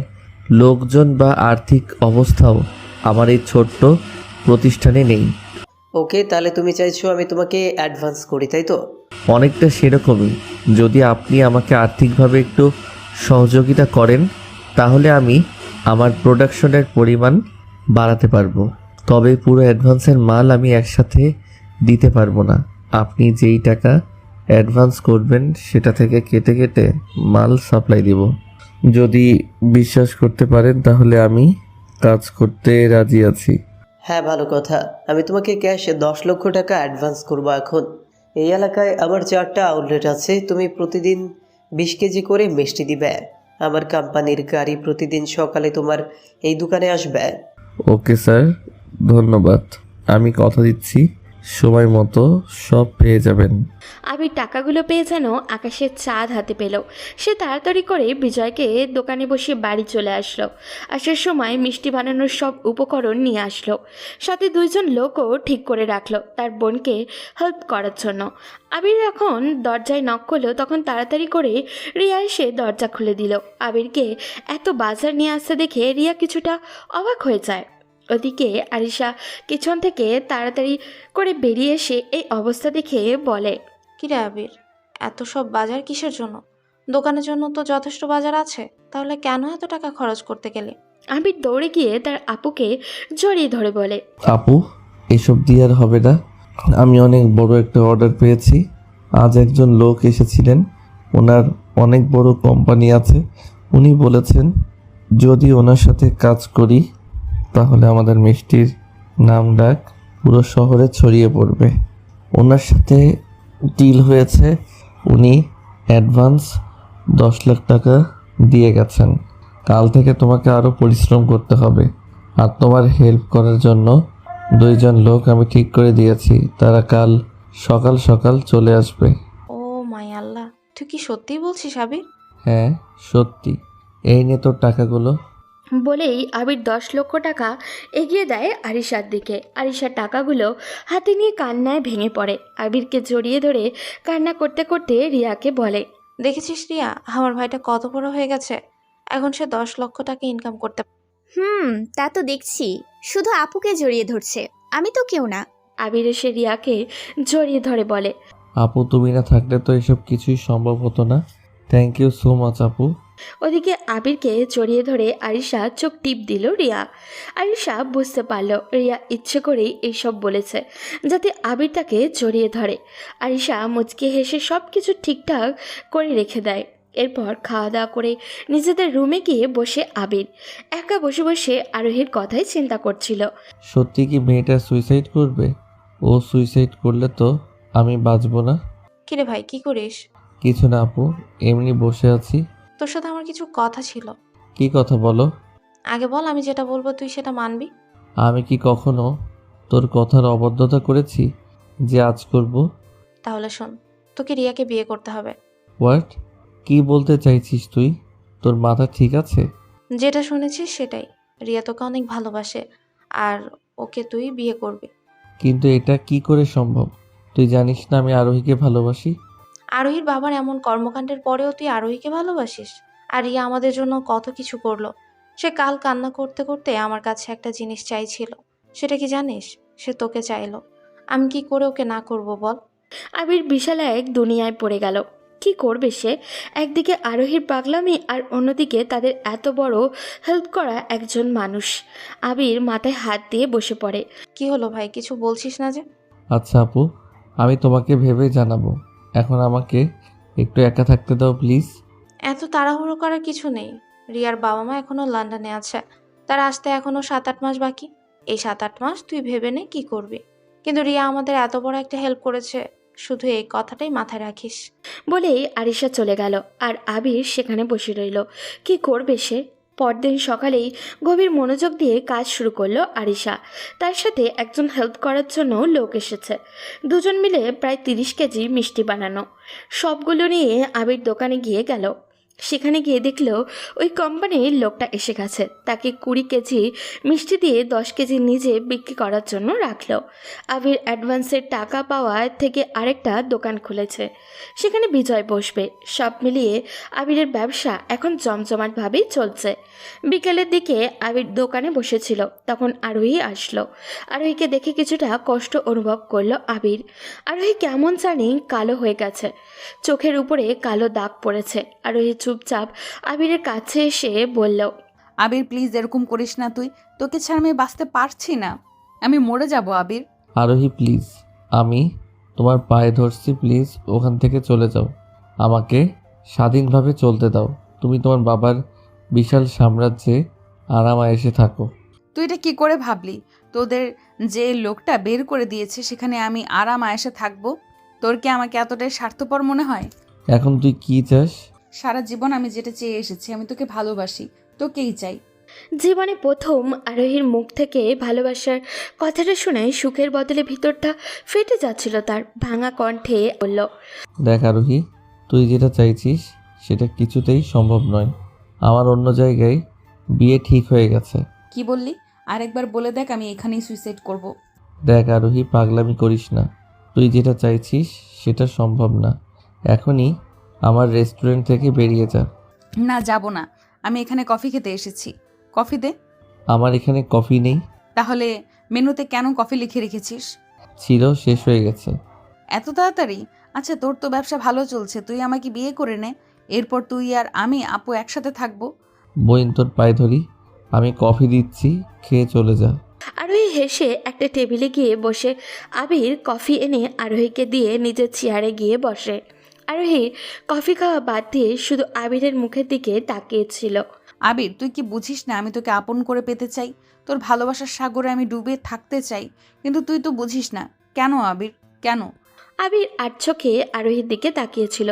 লোকজন বা আর্থিক অবস্থাও আমার এই ছোট্ট প্রতিষ্ঠানে নেই। ওকে, তাহলে তুমি চাইছো আমি তোমাকে অ্যাডভান্স করি, তাই তো? অনেকটা সেরকমই। যদি আপনি আমাকে আর্থিকভাবে একটু সহযোগিতা করেন, তাহলে আমি আমার প্রোডাকশনের পরিমাণ বাড়াতে পারবো। তবে পুরো অ্যাডভান্সের মাল আমি একসাথে দিতে পারবো না। আপনি যেই টাকা অ্যাডভান্স করবেন সেটা থেকে কেটে কেটে মাল সাপ্লাই দিব। যদি বিশ্বাস করতে পারেন তাহলে আমি কাজ করতে রাজি আছি। হ্যাঁ, ভালো কথা। আমি তোমাকে ক্যাশ 10 লক্ষ টাকা অ্যাডভান্স করবো। এখন এই এলাকায় আমার 4টা আউটলেট আছে। তুমি প্রতিদিন 20 কেজি করে মিষ্টি দিবে। আমার কোম্পানির গাড়ি প্রতিদিন সকালে তোমার এই দোকানে আসবে। ওকে স্যার, ধন্যবাদ। আমি কথা দিচ্ছি সময় মতো সব পেয়ে যাবেন। আবির টাকাগুলো পেয়ে যেন আকাশের চাঁদ হাতে পেল। সে তাড়াতাড়ি করে বিজয়কে দোকানে বসে বাড়ি চলে আসলো। আসার সময় মিষ্টি বানানোর সব উপকরণ নিয়ে আসলো, সাথে 2জন লোকও ঠিক করে রাখলো তার বোনকে হেল্প করার জন্য। আবির এখন দরজায় নক করলো, তখন তাড়াতাড়ি করে রিয়া এসে দরজা খুলে দিল। আবিরকে এত বাজার নিয়ে আসতে দেখে রিয়া কিছুটা অবাক হয়ে যায়। ওদিকে আরিশা কিচেন থেকে তাড়াতাড়ি করে বেরিয়ে এসে এই অবস্থা দেখে বলে, কিরে আবির, এত সব বাজার কিসের জন্য? দোকানের জন্য তো যথেষ্ট বাজার আছে, তাহলে কেন এত টাকা খরচ করতে গেলে? আবির দৌড়ে গিয়ে তার আপুকে জড়িয়ে ধরে বলে, আপু, এসব দিয়ে আর হবে না। আমি অনেক বড় একটা অর্ডার পেয়েছি। আজ একজন লোক এসেছিলেন, ওনার অনেক বড় কোম্পানি আছে। উনি বলেছেন যদি ওনার সাথে কাজ করি তাহলে আমাদের মিষ্টির নাম ডাক পুরো শহরে ছড়িয়ে পড়বে। ওনার সাথে ডিল হয়েছে, উনি অ্যাডভান্স 10 লাখ টাকা দিয়ে গেছেন। কাল থেকে তোমাকে আরও পরিশ্রম করতে হবে। আর তোমার হেল্প করার জন্য 2জন লোক আমি ঠিক করে দিয়েছি, তারা কাল সকাল সকাল চলে আসবে। ও মাই আল্লাহ, তুই কি সত্যিই বলছিস আবির? হ্যাঁ সত্যি, এই নে তোর টাকাগুলো। বলেই আবির 10 লক্ষ টাকা এগিয়ে দেয় আরিশার দিকে। আরিশা টাকাগুলো হাতে নিয়ে কান্নায় ভেঙে পড়ে। আবিরকে জড়িয়ে ধরে কান্না করতে করতে রিয়াকে বলে, দেখেছিস রিয়া, আমার ভাইটা কত বড় হয়ে গেছে। এখন সে 10 লক্ষ টাকা ইনকাম করতে তা তো দেখছি। শুধু আপুকে জড়িয়ে ধরছে, আমি তো কেউ না। আবির এসে রিয়াকে জড়িয়ে ধরে বলে, আপু, তুমি না থাকলে তো এসব কিছুই সম্ভব হতো না। থ্যাংক ইউ সো মাচ আপু। ওদিকে আবিরকে জড়িয়ে ধরে আরিশা চোখ টিপ দিল রিয়া। আরিশা বুঝতে পারল রিয়া ইচ্ছে করেই এইসব বলেছে যাতে আবির তাকে জড়িয়ে ধরে। আরিশা মুচকি হেসে সব কিছু ঠিকঠাক করে রেখে দেয়। এরপর খাওয়া দাওয়া করে নিজেদের রুমে গিয়ে বসে আবির একা বসে বসে আরোহীর কথাই চিন্তা করছিল। সত্যি কি মেয়েটা সুইসাইড করবে? ও সুইসাইড করলে তো আমি বাঁচবো না। কিরে ভাই, কি করিস? কিছু না আপু, এমনি বসে আছি। তোর সাথে আমার কিছু কথা ছিল। কি কথা বলো? আগে বল, আমি যেটা বলবো তুই সেটা মানবি। আমি কি কখনো তোর কথার অবদ্ধতা করেছি যে আজ করব? তাহলে শোন, তোকে রিয়াকে বিয়ে করতে হবে। হোয়াট? কি বলতে চাইছিস তুই? তোর মাথা ঠিক আছে? যেটা শুনেছিস সেটাই। রিয়া তোকে অনেক ভালোবাসে আর ওকে তুই বিয়ে করবি। কিন্তু এটা কি করে সম্ভব? তুই জানিস না আমি আরোহীকে ভালোবাসি। আরোহীর বাবার এমন কর্মকাণ্ডের পরেও তুই আরোহীকে ভালোবাসিস? আর রিয়া আমাদের জন্য কত কিছু করলো। সে কাল কান্না করতে করতে আমার কাছে একটা জিনিস চাইছিল। সেটা কি জানিস? সে তোকে চাইলো। আমি কি করে ওকে না করব বল? আবির বিশাল এক দুনিয়ায় পড়ে গেল। কি করবে সে? একদিকে আরোহীর পাগলামি আর অন্যদিকে তাদের এত বড় হেল্প করা একজন মানুষ। আবির মাথায় হাত দিয়ে বসে পড়ে। কি হলো ভাই, কিছু বলছিস না যে? আচ্ছা আপু, আমি তোমাকে ভেবে জানাবো। এখন আমাকে একটু একা থাকতে দাও প্লিজ। এত তাড়াহুড়ো করার কিছু নেই। রিয়ার বাবা মা এখনো লন্ডনে আছে, তার আসতে এখনো 7-8 মাস বাকি। এই 7-8 মাস তুই ভেবে নে কি করবি। কিন্তু রিয়া আমাদের এত বড় একটা হেল্প করেছে, শুধু এই কথাটাই মাথায় রাখিস। বলেই আরিশা চলে গেল আর আবির সেখানে বসে রইল। কি করবে সে? পরদিন সকালেই গভীর মনোযোগ দিয়ে কাজ শুরু করলো আরিশা। তার সাথে একজন হেল্প করার জন্য লোক এসেছে। দুজন মিলে প্রায় 30 কেজি মিষ্টি বানানো। সবগুলো নিয়ে আবির দোকানে গিয়ে গেল। সেখানে গিয়ে দেখলো ওই কোম্পানির লোকটা এসে গেছে। তাকে 20 কেজি মিষ্টি দিয়ে 10 কেজি নিজে বিক্রি করার জন্য রাখলো। আবির অ্যাডভান্সের টাকা পাওয়ার থেকে আরেকটা দোকান খুলেছে, সেখানে বিজয় বসবে। সব মিলিয়ে আবিরের ব্যবসা এখন জমজমাটভাবেই চলছে। বিকেলের দিকে আবির দোকানে বসেছিল, তখন আরোহী আসলো। আরোহীকে দেখে কিছুটা কষ্ট অনুভব করলো আবির। আরোহী কেমন জানি কালো হয়ে গেছে, চোখের উপরে কালো দাগ পড়েছে। আরোহী চুপচাপ আবিরের কাছে এসে বলল, আবির প্লিজ এরকম করিস না, তোকে ছাড়া আমি বাঁচতে পারছি না, আমি মরে যাব আবির। আরোহী প্লিজ, আমি তোমার পায়ে ধরছি, প্লিজ ওখান থেকে চলে যাও। আমাকে স্বাধীনভাবে চলতে দাও। তুমি তোমার বাবার বিশাল সাম্রাজ্যে আরামায়েশে থাকো। তুই এটা কি করে ভাবলি? তোদের যে লোকটা বের করে দিয়েছে সেখানে আমি আরাম আয়েশে থাকবো? তোর কি আমাকে এতটাই স্বার্থপর মনে হয়? এখন তুই কি চাস? সারা জীবন আমি যেটা চেয়ে এসেছি, আমি তোকে ভালোবাসি, তোকেই চাই। জীবনে প্রথম আরোহীর মুখ থেকে ভালোবাসার কথাটা শুনে সুখের বদলে ভিতরটা ফেটে যাচ্ছিল তার। ভাঙা কণ্ঠে বলল, দেখ আরোহী, তুই যেটা চাইছিস সেটা কিছুতেই সম্ভব নয়। আমার অন্য জায়গায় বিয়ে ঠিক হয়ে গেছে। কি বললি? আরেকবার বলে দেখ, আমি এখানেই সুইসাইড করব। দেখ আরোহী, পাগলামি করিস না। তুই যেটা চাইছিস সেটা সম্ভব না। এখনই আমার রেস্টুরেন্ট থেকে বেরিয়ে যা। না, যাব না। আমি এখানে কফি খেতে এসেছি, কফি দে। আমার এখানে কফি নেই। তাহলে মেনুতে কেন কফি লিখে রেখেছিস? ছিল, শেষ হয়ে গেছে। এত তাড়াতাড়ি? আচ্ছা, তোর তো ব্যবসা ভালো চলছে, তুই আমাকে বিয়ে করে নে। এরপর তুই আর আমি আপু একসাথে থাকবো। বোন, তোর পায়ে ধরি, আমি কফি দিচ্ছি, খেয়ে চলে যা। আরোহী হেসে একটা টেবিলে গিয়ে বসে আবির কফি এনে আরোহীকে দিয়ে নিজের চেয়ারে গিয়ে বসে। আরোহী কফি খাওয়া বাদ দিয়ে শুধু আবিরের মুখের দিকে তাকিয়েছিল। আবির, তুই কি বুঝিস না আমি তোকে আপন করে পেতে চাই? তোর ভালোবাসার সাগরে আমি ডুবে থাকতে চাই, কিন্তু তুই তো বুঝিস না। কেন আবির, কেন? আবির চোখে আরোহীর দিকে তাকিয়েছিল।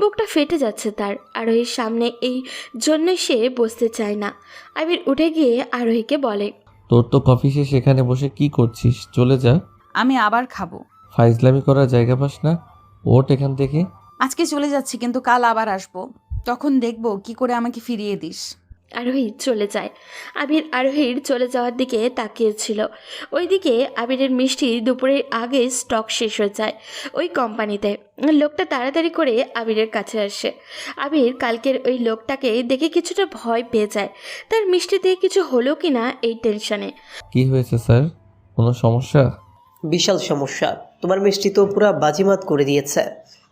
বুকটা ফেটে যাচ্ছে তার। আরোহীর সামনে এই জন্যই সে বসতে চায় না। আবির উঠে গিয়ে আরোহীকে বলে, তোর তো কফি শেষ, এখানে বসে কি করছিস? চলে যা। আমি আবার খাবো। ফাইজলামি করার জায়গা পাস না, ওঠ এখান থেকে। আজকে চলে যাচ্ছি, কিন্তু কাল আবার আসবো। তখন দেখবো কি করে আমাকে ফিরিয়ে দিস। আরোহী চলে যায়। আবির আরোহীর চলে যাওয়ার দিকে তাকিয়েছিল। ওইদিকে আবিরের মিষ্টি দুপুরের আগে স্টক শেষ হয়ে যায় ওই কোম্পানিতে। লোকটা তাড়াতাড়ি করে আবিরের কাছে আসে। আবির কালকের ওই লোকটাকে দেখে কিছুটা ভয় পেয়ে যায়। তার মিষ্টিতে কিছু হলো কি না এই টেনশনে। কি হয়েছে স্যার, কোনো সমস্যা? বিশাল সমস্যা। তোমার মিষ্টি তো পুরো বাজিমাত করে দিয়েছে।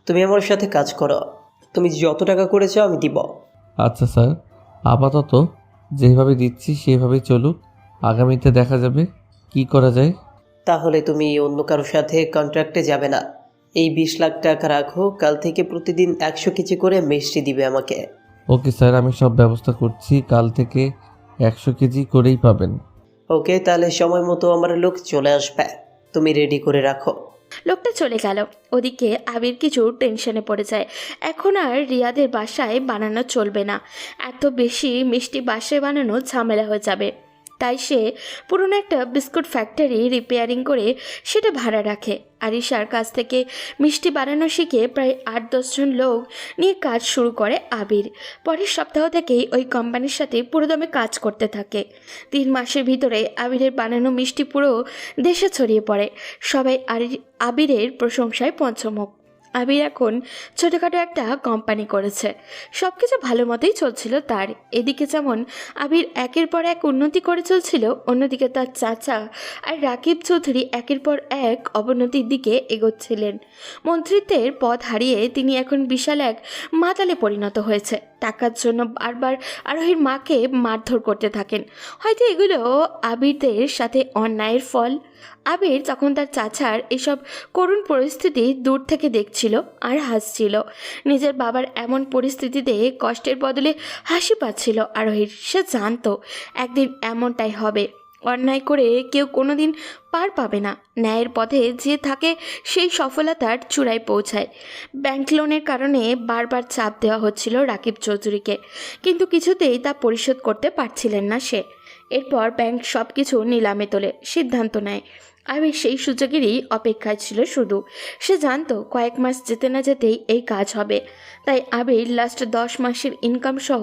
তুমি আমার সাথে কাজ করো, তুমি যত টাকা করেছো আমি দিব। আচ্ছা স্যার, আপাতত যেভাবে দিচ্ছি সেভাবেই চলুক, আগামীতে দেখা যাবে কি করা যায়। তাহলে তুমি অন্য কারোর সাথে কন্ট্রাক্টে যাবে না। এই 20 লাখ টাকা রাখো, কাল থেকে প্রতিদিন 100 কেজি করে মিষ্টি দিবে আমাকে। ওকে স্যার, আমি সব ব্যবস্থা করছি, কাল থেকে 100 কেজি করেই পাবেন। ওকে, তাহলে সময় মতো আমার লোক চলে আসবে, তুমি রেডি করে রাখো। লোকটা চলে গেল। ওদিকে আবির কিছু টেনশনে পড়ে যায়। এখন আর রিয়াদের বাসায় বানানো চলবে না। এত বেশি মিষ্টি বাসায় বানানো ঝামেলা হয়ে যাবে। তাই সে পুরনো একটা বিস্কুট ফ্যাক্টরি রিপেয়ারিং করে সেটা ভাড়া রাখে। আরিশার কাছ থেকে মিষ্টি বানানো শিখে প্রায় 8-10 জন লোক নিয়ে কাজ শুরু করে আবির। পরের সপ্তাহ থেকেই ওই কোম্পানির সাথে পুরোদমে কাজ করতে থাকে। 3 মাসের ভিতরে আবিরের বানানো মিষ্টি পুরো দেশে ছড়িয়ে পড়ে। সবাই আবিরের প্রশংসায় পঞ্চমুখ। আবির এখন ছোটোখাটো একটা কোম্পানি করেছে। সব কিছু ভালো মতোই চলছিল তার। এদিকে যেমন আবির একের পর এক উন্নতি করে চলছিল, অন্যদিকে তার চাচা আর রাকিব চৌধুরী একের পর এক অবনতির দিকে এগোচ্ছিলেন। মন্ত্রিত্বের পদ হারিয়ে তিনি এখন বিশাল এক মাতালে পরিণত হয়েছে। টাকার জন্য বারবার আরোহীর মাকে মারধর করতে থাকেন। হয়তো এগুলো আবিরদের সাথে অন্যায়ের ফল। আবির তখন তার চাচার এসব করুণ পরিস্থিতি দূর থেকে দেখছিল আর হাসছিল। নিজের বাবার এমন পরিস্থিতিতে কষ্টের বদলে হাসি পাচ্ছিল আরোহীর। সে জানতো একদিন এমনটাই হবে। অন্যায় করে কেউ কোনোদিন পার পাবে না। ন্যায়ের পথে যে থাকে সেই সফলতার চূড়ায় পৌঁছায়। ব্যাংক লোনের কারণে বারবার চাপ দেওয়া হচ্ছিল রাকিব চৌধুরীকে, কিন্তু কিছুতেই তা পরিশোধ করতে পারছিলেন না সে। এরপর ব্যাংক সব কিছু নিলামে তোলে, সিদ্ধান্ত নেয়। আবির সেই সুযোগেরই অপেক্ষায় ছিল শুধু। সে জানতো কয়েক মাস যেতে না যেতেই এই কাজ হবে। তাই আবির লাস্ট 10 মাসের ইনকাম সহ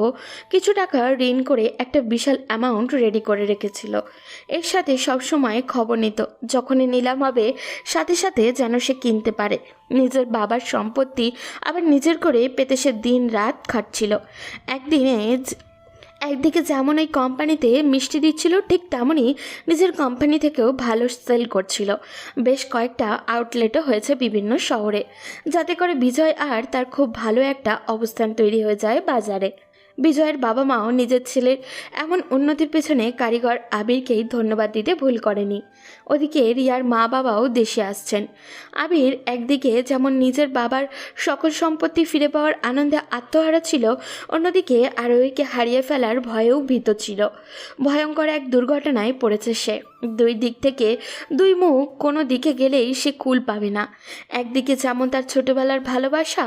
কিছু টাকা ঋণ করে একটা বিশাল অ্যামাউন্ট রেডি করে রেখেছিল। এর সাথে সবসময় খবর নিত, যখনই নিলাম হবে সাথে সাথে যেন সে কিনতে পারে। নিজের বাবার সম্পত্তি আবার নিজের করে পেতে সে দিন রাত খাটছিল। একদিকে যেমন এই কোম্পানিতে মিষ্টি দিচ্ছিল, ঠিক তেমনই নিজের কোম্পানি থেকেও ভালো সেল করছিল। বেশ কয়েকটা আউটলেটও হয়েছে বিভিন্ন শহরে, যাতে করে বিজয় আর তার খুব ভালো একটা অবস্থান তৈরি হয়ে যায় বাজারে। বিজয়ের বাবা মাও নিজের ছেলের এমন উন্নতির পেছনে কারিগর আবিরকেই ধন্যবাদ দিতে ভুল করেনি। ওদিকে রিয়ার মা বাবাও দেশে আসছেন। আবির একদিকে যেমন নিজের বাবার সকল সম্পত্তি ফিরে পাওয়ার আনন্দে আত্মহারা ছিল, অন্যদিকে আরোহীকে হারিয়ে ফেলার ভয়েও ভীত ছিল। ভয়ঙ্কর এক দুর্ঘটনায় পড়েছে সে। দুই দিক থেকে দুই মুখ, কোনো দিকে গেলেই সে কুল পাবে না। একদিকে যেমন তার ছোটবেলার ভালোবাসা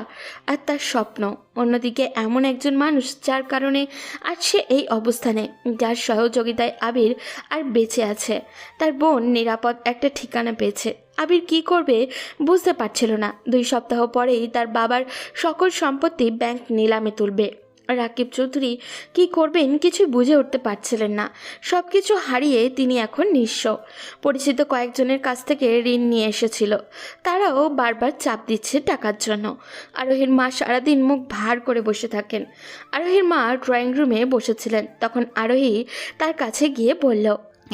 আর তার স্বপ্ন, অন্যদিকে এমন একজন মানুষ যার কারণে আজ সে এই অবস্থানে, যার সহযোগিতায় আবির আর বেঁচে আছে। তার বোন নিরাপদ একটা ঠিকানা পেয়েছে। আবির কি করবে বুঝতে পারছিল না। 2 সপ্তাহ পরেই তার বাবার সকল সম্পত্তি ব্যাংক নিলামে তুলবে। রাকিব চৌধুরী কি করবেন কিছুই বুঝে উঠতে পারছিলেন না। সব কিছু হারিয়ে তিনি এখন নিঃস্ব। পরিচিত কয়েকজনের কাছ থেকে ঋণ নিয়ে এসেছিল, তারাও বারবার চাপ দিচ্ছে টাকার জন্য। আরোহীর মা সারাদিন মুখ ভার করে বসে থাকেন। আরোহীর মা ড্রয়িং রুমে বসেছিলেন, তখন আরোহী তার কাছে গিয়ে বলল,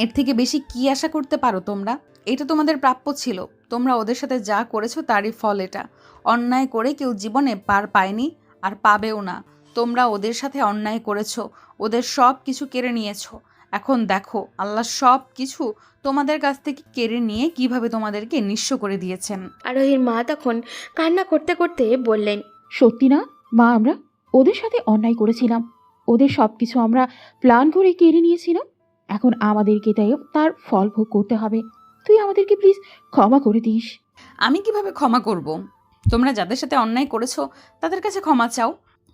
এর থেকে বেশি কি আশা করতে পারো তোমরা? এটা তোমাদের প্রাপ্য ছিল। তোমরা ওদের সাথে যা করেছো তারই ফল এটা। অন্যায় করে কেউ জীবনে পার পায়নি আর পাবেও না। তোমরা ওদের সাথে অন্যায় করেছো, ওদের সব কিছু কেড়ে নিয়েছো। এখন দেখো আল্লাহ সব কিছু তোমাদের কাছ থেকে কেড়ে নিয়ে কিভাবে তোমাদেরকে নিঃস্ব করে দিয়েছেন। আরোহীর মা তখন কান্না করতে করতে বললেন, সত্যি না মা, আমরা ওদের সাথে অন্যায় করেছিলাম, ওদের সব কিছু আমরা প্ল্যান করে কেড়ে নিয়েছিলাম। এখন আমাদেরকে তার ফল ভোগ করতে হবে। তুই আমাদেরকে প্লিজ ক্ষমা করে দিস। আমি কিভাবে ক্ষমা করব? তোমরা যাদের সাথে অন্যায় করেছো তাদের কাছে ক্ষমা চাও।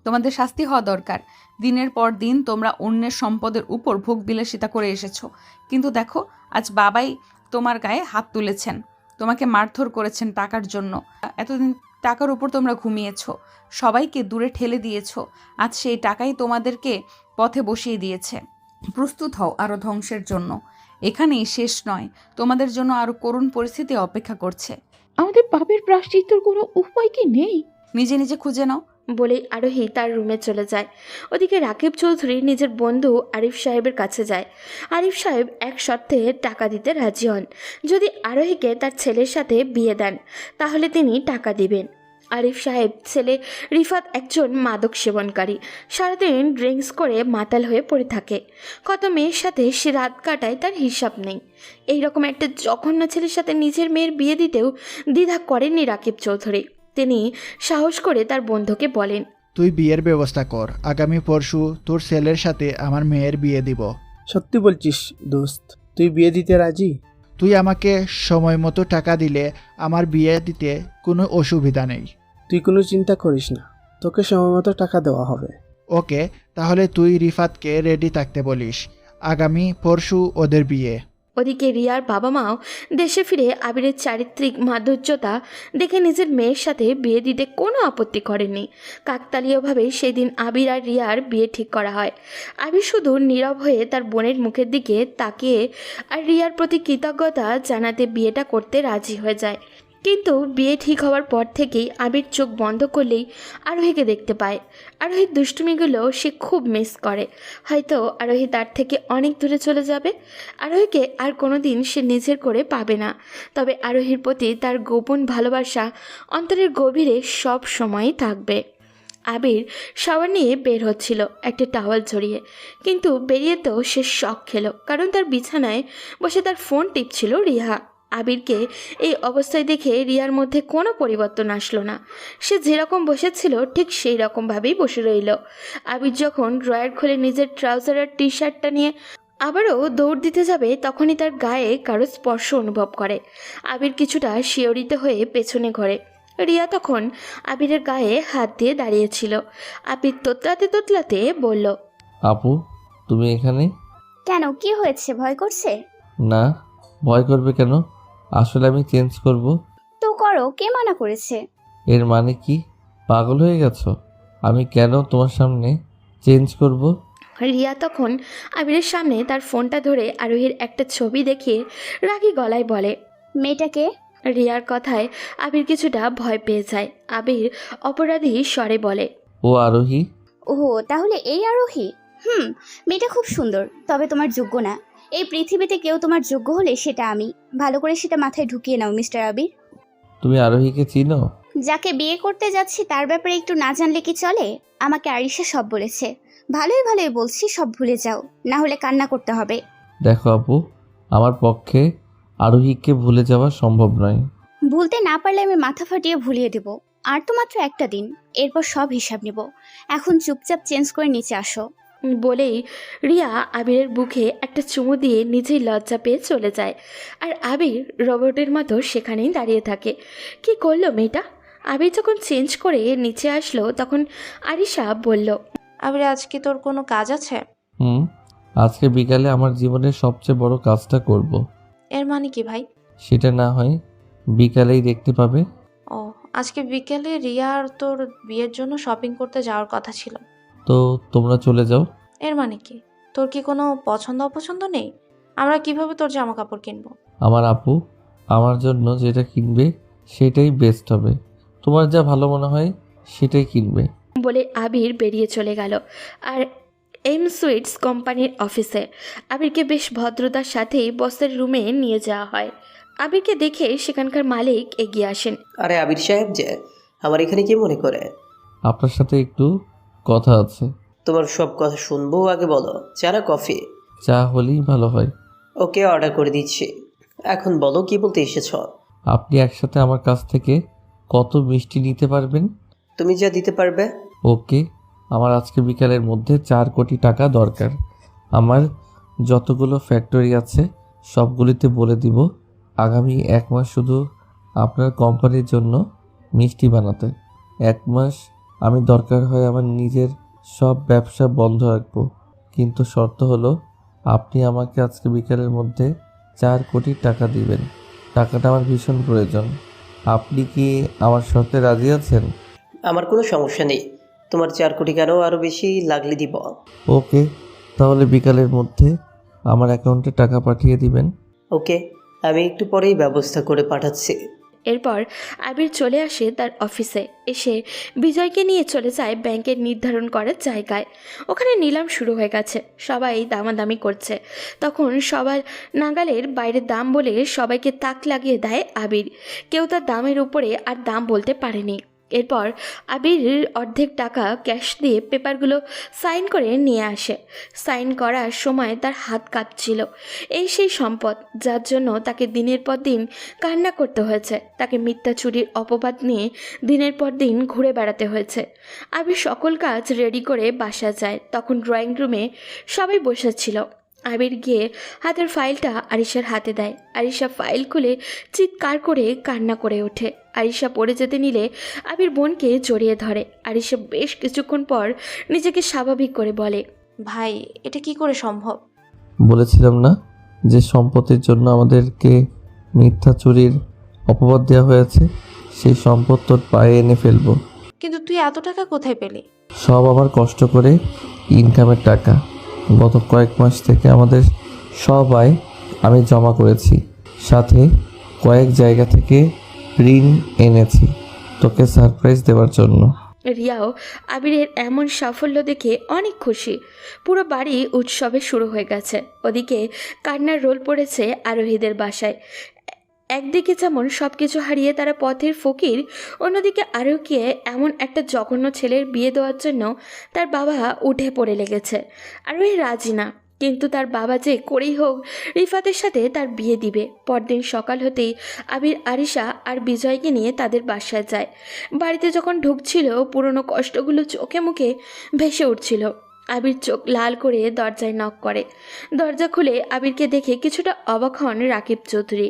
তোমাদের শাস্তি হওয়া দরকার। দিনের পর দিন তোমরা অন্যের সম্পদের উপর ভোগ বিলাসিতা করে এসেছো, কিন্তু দেখো আজ বাবাই তোমার গায়ে হাত তুলেছেন, তোমাকে মারধর করেছেন টাকার জন্য। এতদিন টাকার উপর তোমরা ঘুমিয়েছো, সবাইকে দূরে ঠেলে দিয়েছো। আজ সেই টাকাই তোমাদেরকে পথে বসিয়ে দিয়েছে। প্রস্তুত হও আরও ধ্বংসের জন্য। এখানেই শেষ নয়, তোমাদের জন্য আরও করুণ পরিস্থিতি অপেক্ষা করছে। আমাদের পাপের প্রায়শ্চিত্তর কোনো উপায় কি নেই? নিজে নিজে খুঁজে নাও। বলেই আরোহী তার রুমে চলে যায়। ওদিকে রাকিব চৌধুরী নিজের বন্ধু আরিফ সাহেবের কাছে যায়। আরিফ সাহেব এক শর্তে টাকা দিতে রাজি হন। যদি আরোহীকে তার ছেলের সাথে বিয়ে দেন তাহলে তিনি টাকা দিবেন। আরিফ সাহেব ছেলে রিফাত একজন মাদক সেবনকারী, সারাদিন ড্রিঙ্কস করে মাতাল হয়ে পড়ে থাকে। কত মেয়ের সাথে সে রাত কাটায় তার হিসাব নেই। এইরকম একটা জঘন্য ছেলের সাথে নিজের মেয়ের বিয়ে দিতেও দ্বিধা করেননি রাকিব চৌধুরী। তিনি সাহস করে তার বন্ধুকে বলেন, তুই বিয়ের ব্যবস্থা কর, আগামী পরশু তোর ছেলের সাথে আমার মেয়ের বিয়ে দিব। সত্যি বলছিস দোস্ত, তুই বিয়ে দিতে রাজি? তুই আমাকে সময় মতো টাকা দিলে আমার বিয়ে দিতে কোনো অসুবিধা নেই। তুই কোনো চিন্তা করিস না, তোকে সময় মতো টাকা দেওয়া হবে। ওকে, তাহলে তুই রিফাতকে রেডি থাকতে বলিস, আগামী পরশু ওদের বিয়ে। ওদিকে রিয়ার বাবা মাও দেশে ফিরে আবিরের চারিত্রিক মাধুর্যতা দেখে নিজের মেয়ের সাথে বিয়ে দিতে কোনো আপত্তি করেননি। কাকতালীয়ভাবে সেদিন আবির আর রিয়ার বিয়ে ঠিক করা হয়। আবির শুধু নীরব হয়ে তার বোনের মুখের দিকে তাকিয়ে আর রিয়ার প্রতি কৃতজ্ঞতা জানাতে বিয়েটা করতে রাজি হয়ে যায়। কিন্তু বিয়ে ঠিক হওয়ার পর থেকেই আবির চোখ বন্ধ করলেই আরোহীকে দেখতে পায়। আরোহীর দুষ্টুমিগুলো সে খুব মিস করে। হয়তো আরোহী তার থেকে অনেক দূরে চলে যাবে, আরোহীকে আর কোনো দিন সে নিজের করে পাবে না। তবে আরোহীর প্রতি তার গোপন ভালোবাসা অন্তরের গভীরে সব সময়ই থাকবে। আবির শাওয়ার নিয়ে বের হচ্ছিল একটা টাওয়াল জড়িয়ে, কিন্তু বেরিয়েতেও সে শক খেলো, কারণ তার বিছানায় বসে তার ফোন টিপছিল রিহা। আবিরকে এই অবস্থায় দেখে রিয়ার মধ্যে কোনো পরিবর্তন আসলো না। সে যেরকম বসেছিল ঠিক সেই রকমভাবেই বসে রইল। আবির যখন ড্রয়ার খুলে নিজের ট্রাউজার আর টি শার্টটা নিয়ে আবারও দৌড় দিতে যাবে তখনই তার গায়ে কারো স্পর্শ অনুভব করে। আবির কিছুটা শিহরিত হয়ে পেছনে ঘোরে। রিয়া তখন আবিরের গায়ে হাত দিয়ে দাঁড়িয়েছিল। আবির তোতলাতে তোতলাতে বলল, আপু তুমি এখানে? কেন, কি হয়েছে? ভয় করছে? না, ভয় করবে কেন? আসলে আমি চেঞ্জ করব। তো করো, কে মানা করেছে? এর মানে কি, পাগল হয়ে গেছো? আমি কেন তোমার সামনে চেঞ্জ করব? রিয়া তখন আবিরের সামনে তার ফোনটা ধরে আরোহীর একটা ছবি দেখিয়ে রাগী গলায় বলে, মেয়েটাকে? রিয়ার কথায় আবির কিছুটা ভয় পেয়ে যায়। আবির অপরাধী স্বরে বলে, ও আরোহী? ওহো, তাহলে এই আরোহী। মেয়েটা খুব সুন্দর, তবে তোমার যোগ্য না। এই পৃথিবীতে কেউ তোমার যোগ্য হলে সেটা আমি। ভালো করে সেটা মাথায় ঢুকিয়ে নাও মিস্টার আবির। তুমি আরোহীকে চিনো? যাকে বিয়ে করতে যাচ্ছি তার ব্যাপারে একটু না জানলে কি চলে? আমাকে আরিশা সব বলেছে। ভালোই ভালোই বলছি, সব ভুলে যাও, না হলে কান্না করতে হবে। দেখো আপু, আমার পক্ষে আরোহীকে ভুলে যাওয়া সম্ভব নয়। ভুলতে না পারলে আমি মাথা ফাটিয়ে ভুলিয়ে দেব। আর তো মাত্র একটা দিন, এরপর সব হিসাব নেব। এখন চুপচাপ চেঞ্জ করে নিচে আসো। বলেই রিয়া আবিরের বুকে একটা চুমু দিয়ে নিজেই লজ্জা পেয়ে চলে যায়। আর আবির রোবটের মতো সেখানেই দাঁড়িয়ে থাকে। কি করলো মেয়েটা? আবির যখন চেঞ্জ করে নিচে আসলো তখন আরিশা বলল, আবির আজ কি তোর কোনো কাজ আছে? আজকে বিকালে আমার জীবনের সবচেয়ে বড় কাজটা করব। এর মানে কি ভাই? সেটা না হয় বিকালেই দেখতে পাবে। ও, আজকে বিকেলে রিয়া আর তোর বিয়ের জন্য শপিং করতে যাওয়ার কথা ছিল। তো তোমরা চলে যাও। এর মানে কি? তোর কি কোনো পছন্দ অপছন্দ নেই? আমরা কিভাবে তোর জামা কাপড় কিনবো? আমার আপু আমার জন্য যেটা কিনবে সেটাই বেস্ট হবে। তোমার যা ভালো মনে হয় সেটাই কিনবে। বলে আবির বেরিয়ে চলে গেল। আর এম সুইটস কোম্পানির অফিসে আবিরকে বেশ ভদ্রতার সাথেই বসের রুমে নিয়ে যাওয়া হয়। আবিরকে দেখে সেখানকার মালিক এগিয়ে আসেন। আরে আবির সাহেব যে, আমার এখানে কি মনে করে? আপনার সাথে একটু কথা আছে। তোমার সব কথা শুনবো, আগে বলো চা না কফি? চা হলেই ভালো হয়। ওকে, অর্ডার করে দিচ্ছি। এখন বলো কি বলতে এসেছ? আপনি একসাথে আমার কাছ থেকে কত মিষ্টি নিতে পারবেন? তুমি যা দিতে পারবে। ওকে, আমার আজকে বিকালের মধ্যে 4 কোটি টাকা দরকার। আমার যতগুলো ফ্যাক্টরি আছে সবগুলিতে বলে দিব আগামী 1 মাস শুধু আপনার কোম্পানির জন্য মিষ্টি বানাতে। 1 মাস আমি দরকার হয় আমার নিজের সব ব্যবসা বন্ধ রাখবো, কিন্তু শর্ত হলো আপনি আমাকে আজকে বিকালের মধ্যে 4 কোটি টাকা দিবেন। টাকাটা আমার ভীষণ প্রয়োজন। আপনি কি আমার শর্তে রাজি আছেন? আমার কোনো সমস্যা নেই, তোমার 4 কোটি কেন, আরও বেশি লাগলে দিব। ওকে, তাহলে বিকালের মধ্যে আমার অ্যাকাউন্টে টাকা পাঠিয়ে দিবেন। ওকে, আমি একটু পরেই ব্যবস্থা করে পাঠাচ্ছি। এরপর আবির চলে আসে তার অফিসে। এসে বিজয়কে নিয়ে চলে যায় ব্যাংকের নির্ধারণ করার জায়গায়। ওখানে নিলাম শুরু হয়ে গেছে, সবাই দামাদামি করছে। তখন সবার নাগালের বাইরে দাম বলে সবাইকে তাক লাগিয়ে দেয় আবির। কেউ তার দামের উপরে আর দাম বলতে পারেনি। এরপর আবির অর্ধেক টাকা ক্যাশ দিয়ে পেপারগুলো সাইন করে নিয়ে আসে। সাইন করার সময় তার হাত কাঁপছিল। এই সেই সম্পদ যার জন্য তাকে দিনের পর দিন কান্না করতে হয়েছে, তাকে মিথ্যা চুরির অপবাদ নিয়ে দিনের পর দিন ঘুরে বেড়াতে হয়েছে। আবির সকল কাজ রেডি করে বাসা যায়। তখন ড্রয়িং রুমে সবাই বসেছিল। আবির গিয়ে হাতের ফাইলটা আরিশার হাতে দেয়। আরিশা ফাইল খুলে চিৎকার করে কান্না করে ওঠে। আরিশা পড়ে যেতে নিলে আবির বোনকে জড়িয়ে ধরে। আরিশা বেশ কিছুক্ষণ পর নিজেকে স্বাভাবিক করে বলে, ভাই, এটা কি করে সম্ভব? বলেছিলাম না যে সম্পত্তির জন্য আমাদেরকে মিথ্যা চুরির অপবাদ দেওয়া হয়েছে। সেই সম্পদ তোর পায়ে এনে ফেলবো। কিন্তু তুই এত টাকা কোথায় পেলি? সব আমার কষ্ট করে ইনকামের টাকা। গত কয়েক মাস থেকে আমাদের সব আয় আমি জমা করেছি, সাথে কয়েক জায়গা থেকে ঋণ এনেছি তোকে সারপ্রাইজ দেওয়ার জন্য। রিয়াও আবিরের এমন সাফল্য দেখে অনেক খুশি। পুরো বাড়ি উৎসবে শুরু হয়ে গেছে। ওদিকে কান্নার রোল পড়েছে আরোহীদের বাসায়। একদিকে যেমন সব কিছু হারিয়ে তারা পথের ফকির, অন্যদিকে আরোহীকে এমন একটা জঘন্য ছেলের বিয়ে দেওয়ার জন্য তার বাবা উঠে পড়ে লেগেছে। আরোহী রাজি না, কিন্তু তার বাবা যে করেই হোক রিফাতের সাথে তার বিয়ে দিবে। পরদিন সকাল হতেই আবির আরিশা আর বিজয়কে নিয়ে তাদের বাসায় যায়। বাড়িতে যখন ঢুকছিল পুরনো কষ্টগুলো চোখে মুখে ভেসে উঠছিল। আবির চোখ লাল করে দরজায় নক করে। দরজা খুলে আবিরকে দেখে কিছুটা অবাক হন রাকিব চৌধুরী।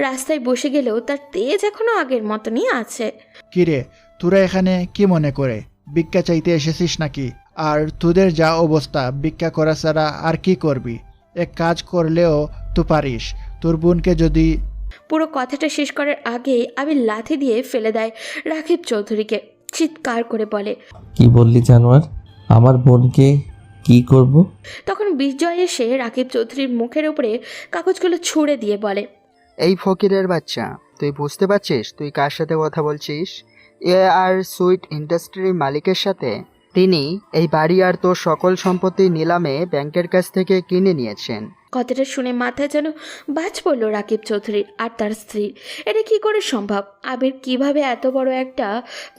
রাস্তায় বসে গেলেও তার তেজ এখনও আগের মতনই আছে। কিরে, তোরা এখানে কি মনে করে ভিক্ষা চাইতে এসেছিস নাকি? আর তোদের যা অবস্থা, ভিক্ষা করা ছাড়া আর কি করবি? এক কাজ করলেও তো পারিস। তোর বোনকে যদি... পুরো কথাটা শেষ করার আগেই আবির লাথি দিয়ে ফেলে দেয় রাকিব চৌধুরীকে। চিৎকার করে বলে, কি বললি জানোয়ার? আমার বোনকে কি করব? তখন বিজয় এসে রাকিব চৌধুরীর মুখের উপরে কাগজগুলো ছুঁড়ে দিয়ে বলে, এই ফকিরের বাচ্চা, তুই বুঝতে পারছিস তুই কার সাথে কথা বলছিস? এ আর সুইট ইন্ডাস্ট্রির মালিকের সাথে। তিনি এই বাড়ি আর তোর সকল সম্পত্তি নিলামে ব্যাংকের কাছ থেকে কিনে নিয়েছেন। কথাটা শুনে মাথায় যেন বাজ পড়ল রাকিব চৌধুরীর আর তার স্ত্রীর। এটা কি করে সম্ভব? আবির কিভাবে এত বড় একটা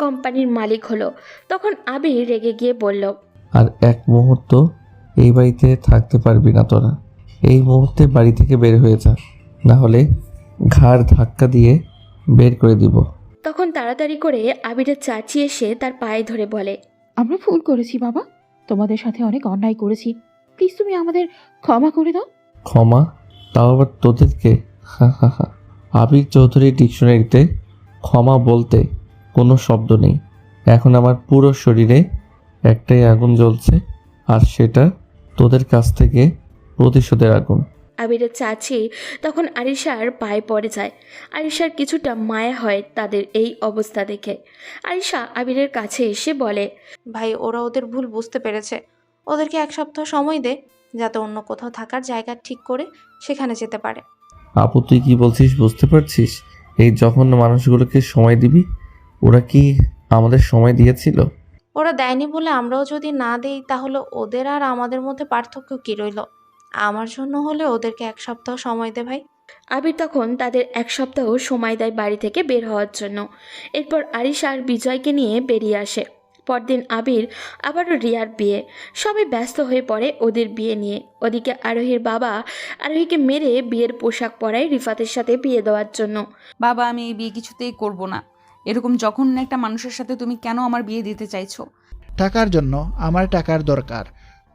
কোম্পানির মালিক হলো? তখন আবির রেগে গিয়ে বলল, আর এক মুহূর্ত এই বাড়িতে থাকতে পারবি না তোরা। এই মুহূর্তে বাড়ি থেকে বের হয়ে যা, না হলে ঘাড় ধাক্কা দিয়ে বের করে দিব। তখন তাড়াতাড়ি করে আবিরের চাচি এসে তার পায়ে ধরে বলে, আমরা ভুল করেছি বাবা, তোমাদের সাথে অনেক অন্যায় করেছি, প্লিজ তুমি আমাদের ক্ষমা করে দাও। ক্ষমা? তাও আবার তোদেরকে? হা হা হা। আবির চৌধুরীর ডিকশনারিতে ক্ষমা বলতে কোনো শব্দ নেই। এখন আমার পুরো শরীরে একটাই আগুন জ্বলছে, আর সেটা তোদের কাছ থেকে প্রতিশোধের আগুন। আবিরের চাচি তখন আরিশার পায়ে পড়ে যায়। আরিশার কিছুটা মায়া হয় তাদের এই অবস্থা দেখে। আরিশা আবিরের কাছে এসে বলে, ভাই, ওরা ওদের ভুল বুঝতে পেরেছে। ওদেরকে 1 সপ্তাহ সময় দে, যাতে অন্য কোথাও থাকার জায়গা ঠিক করে সেখানে যেতে পারে। আপু, তুই কি বলছিস বুঝতে পারছিস? এই জঘন্য মানুষগুলোকে সময় দিবি? ওরা কি আমাদের সময় দিয়েছিল? ওরা দেয়নি বলে আমরাও যদি না দেই, তাহলে ওদের আর আমাদের মধ্যে পার্থক্য কি রইল? আমার জন্য হলে ওদেরকে 1 সপ্তাহ সময় দে ভাই। আবির তখন তাদের 1 সপ্তাহ সময় দেয় বাড়ি থেকে বের হওয়ার জন্য। এরপর আরিশা আর বিজয়কে নিয়ে বেরিয়ে আসে। পরদিন আবির আবারও রিয়ার বিয়ে। সবাই ব্যস্ত হয়ে পড়ে ওদের বিয়ে নিয়ে। ওদিকে আরোহীর বাবা আরোহীকে মেরে বিয়ের পোশাক পরায় রিফাতের সাথে বিয়ে দেওয়ার জন্য। বাবা, আমি এই বিয়ে কিছুতেই করব না। এরকম যখন একটা মানুষের সাথে তুমি কেন আমার বিয়ে দিতে চাইছো? টাকার জন্য। আমার টাকার দরকার।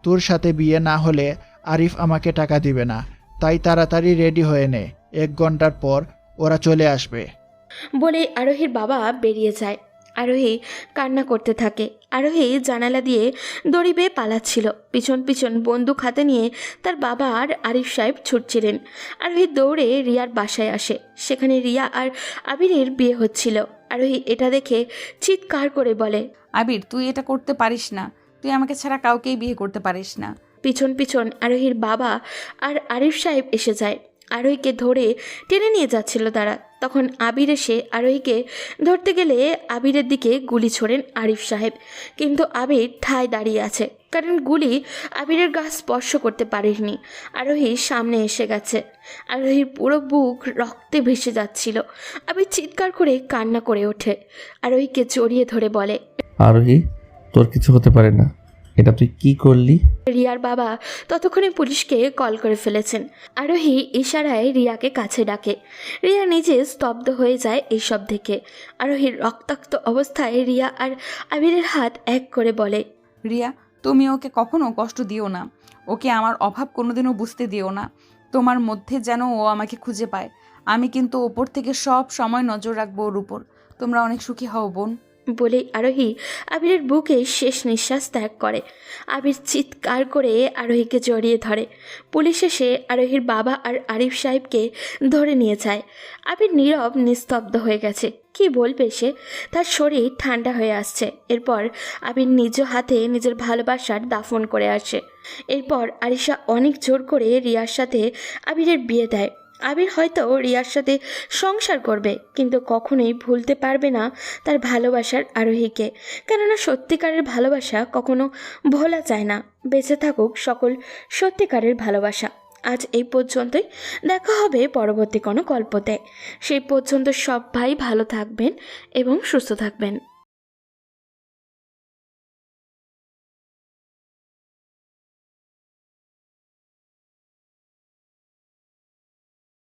তোর সাথে বিয়ে না হলে আরিফ আমাকে টাকা দিবে না। তাই তাড়াতাড়ি রেডি হয়ে নে, 1 ঘন্টার পর ওরা চলে আসবে। বলে আরোহীর বাবা বেরিয়ে যায়। আরোহী কান্না করতে থাকে। আরোহী জানালা দিয়ে দড়ি বেয়ে পালাচ্ছিল। পিছন পিছন বন্দুক হাতে নিয়ে তার বাবা আর আরিফ সাহেব ছুটছিলেন। আরোহী দৌড়ে রিয়ার বাসায় আসে। সেখানে রিয়া আর আবিরের বিয়ে হচ্ছিল। আরোহী এটা দেখে চিৎকার করে বলে, আবির, তুই এটা করতে পারিস না। তুই আমাকে ছাড়া কাউকেই বিয়ে করতে পারিস না। পিছন পিছন আরোহীর বাবা আর আরিফ সাহেব এসে যায়। আরোহীকে ধরে টেনে নিয়ে যাচ্ছিল তারা। তখন আবির এসে আরোহীকে ধরতে গেলে আবিরের দিকে গুলি ছোড়েন আরিফ সাহেব। কিন্তু আবির ঠায় দাঁড়িয়ে আছে, কারণ গুলি আবিরের গা স্পর্শ করতে পারেনি। আরোহী সামনে এসে গেছে। আরোহীর পুরো বুক রক্তে ভেসে যাচ্ছিল। আবির চিৎকার করে কান্না করে ওঠে। আরোহীকে জড়িয়ে ধরে বলে, আরোহী, তোর কিছু হতে পারে না। এটা তুই কি করলি? রিয়ার বাবা ততক্ষণে পুলিশকে কল করে ফেলেছেন। আরোহী ইশারায় রিয়াকে কাছে ডাকে। রিয়া নিজে স্তব্ধ হয়ে যায় এইসব দেখে। আরোহীর রক্তাক্ত অবস্থায় রিয়া আর আবিরের হাত এক করে বলে, রিয়া, তুমি ওকে কখনো কষ্ট দিও না। ওকে আমার অভাব কোনোদিনও বুঝতে দিও না। তোমার মধ্যে যেন ও আমাকে খুঁজে পায়। আমি কিন্তু ওপর থেকে সব সময় নজর রাখবো ওর উপর। তোমরা অনেক সুখী হও বোন। বলেই আরোহী আবিরের বুকে শেষ নিঃশ্বাস ত্যাগ করে। আবির চিৎকার করে আরোহীকে জড়িয়ে ধরে। পুলিশ এসে আরোহীর বাবা আর আরিফ সাহেবকে ধরে নিয়ে যায়। আবির নীরব নিস্তব্ধ হয়ে গেছে। কি বলবে সে? তার শরীর ঠান্ডা হয়ে আসছে। এরপর আবির নিজ হাতে নিজের ভালোবাসার দাফন করে আসে। এরপর আরিশা অনেক জোর করে রিয়ার সাথে আবিরের বিয়ে দেয়। আবির হয়তো রিয়ার সাথে সংসার করবে, কিন্তু কখনোই ভুলতে পারবে না তার ভালোবাসার আরোহীকে। কেননা সত্যিকারের ভালোবাসা কখনো ভোলা যায় না। বেঁচে থাকুক সকল সত্যিকারের ভালোবাসা। আজ এই পর্যন্তই। দেখা হবে পরবর্তী কোনো গল্পতে। সেই পর্যন্ত সবাই ভালো থাকবেন এবং সুস্থ থাকবেন।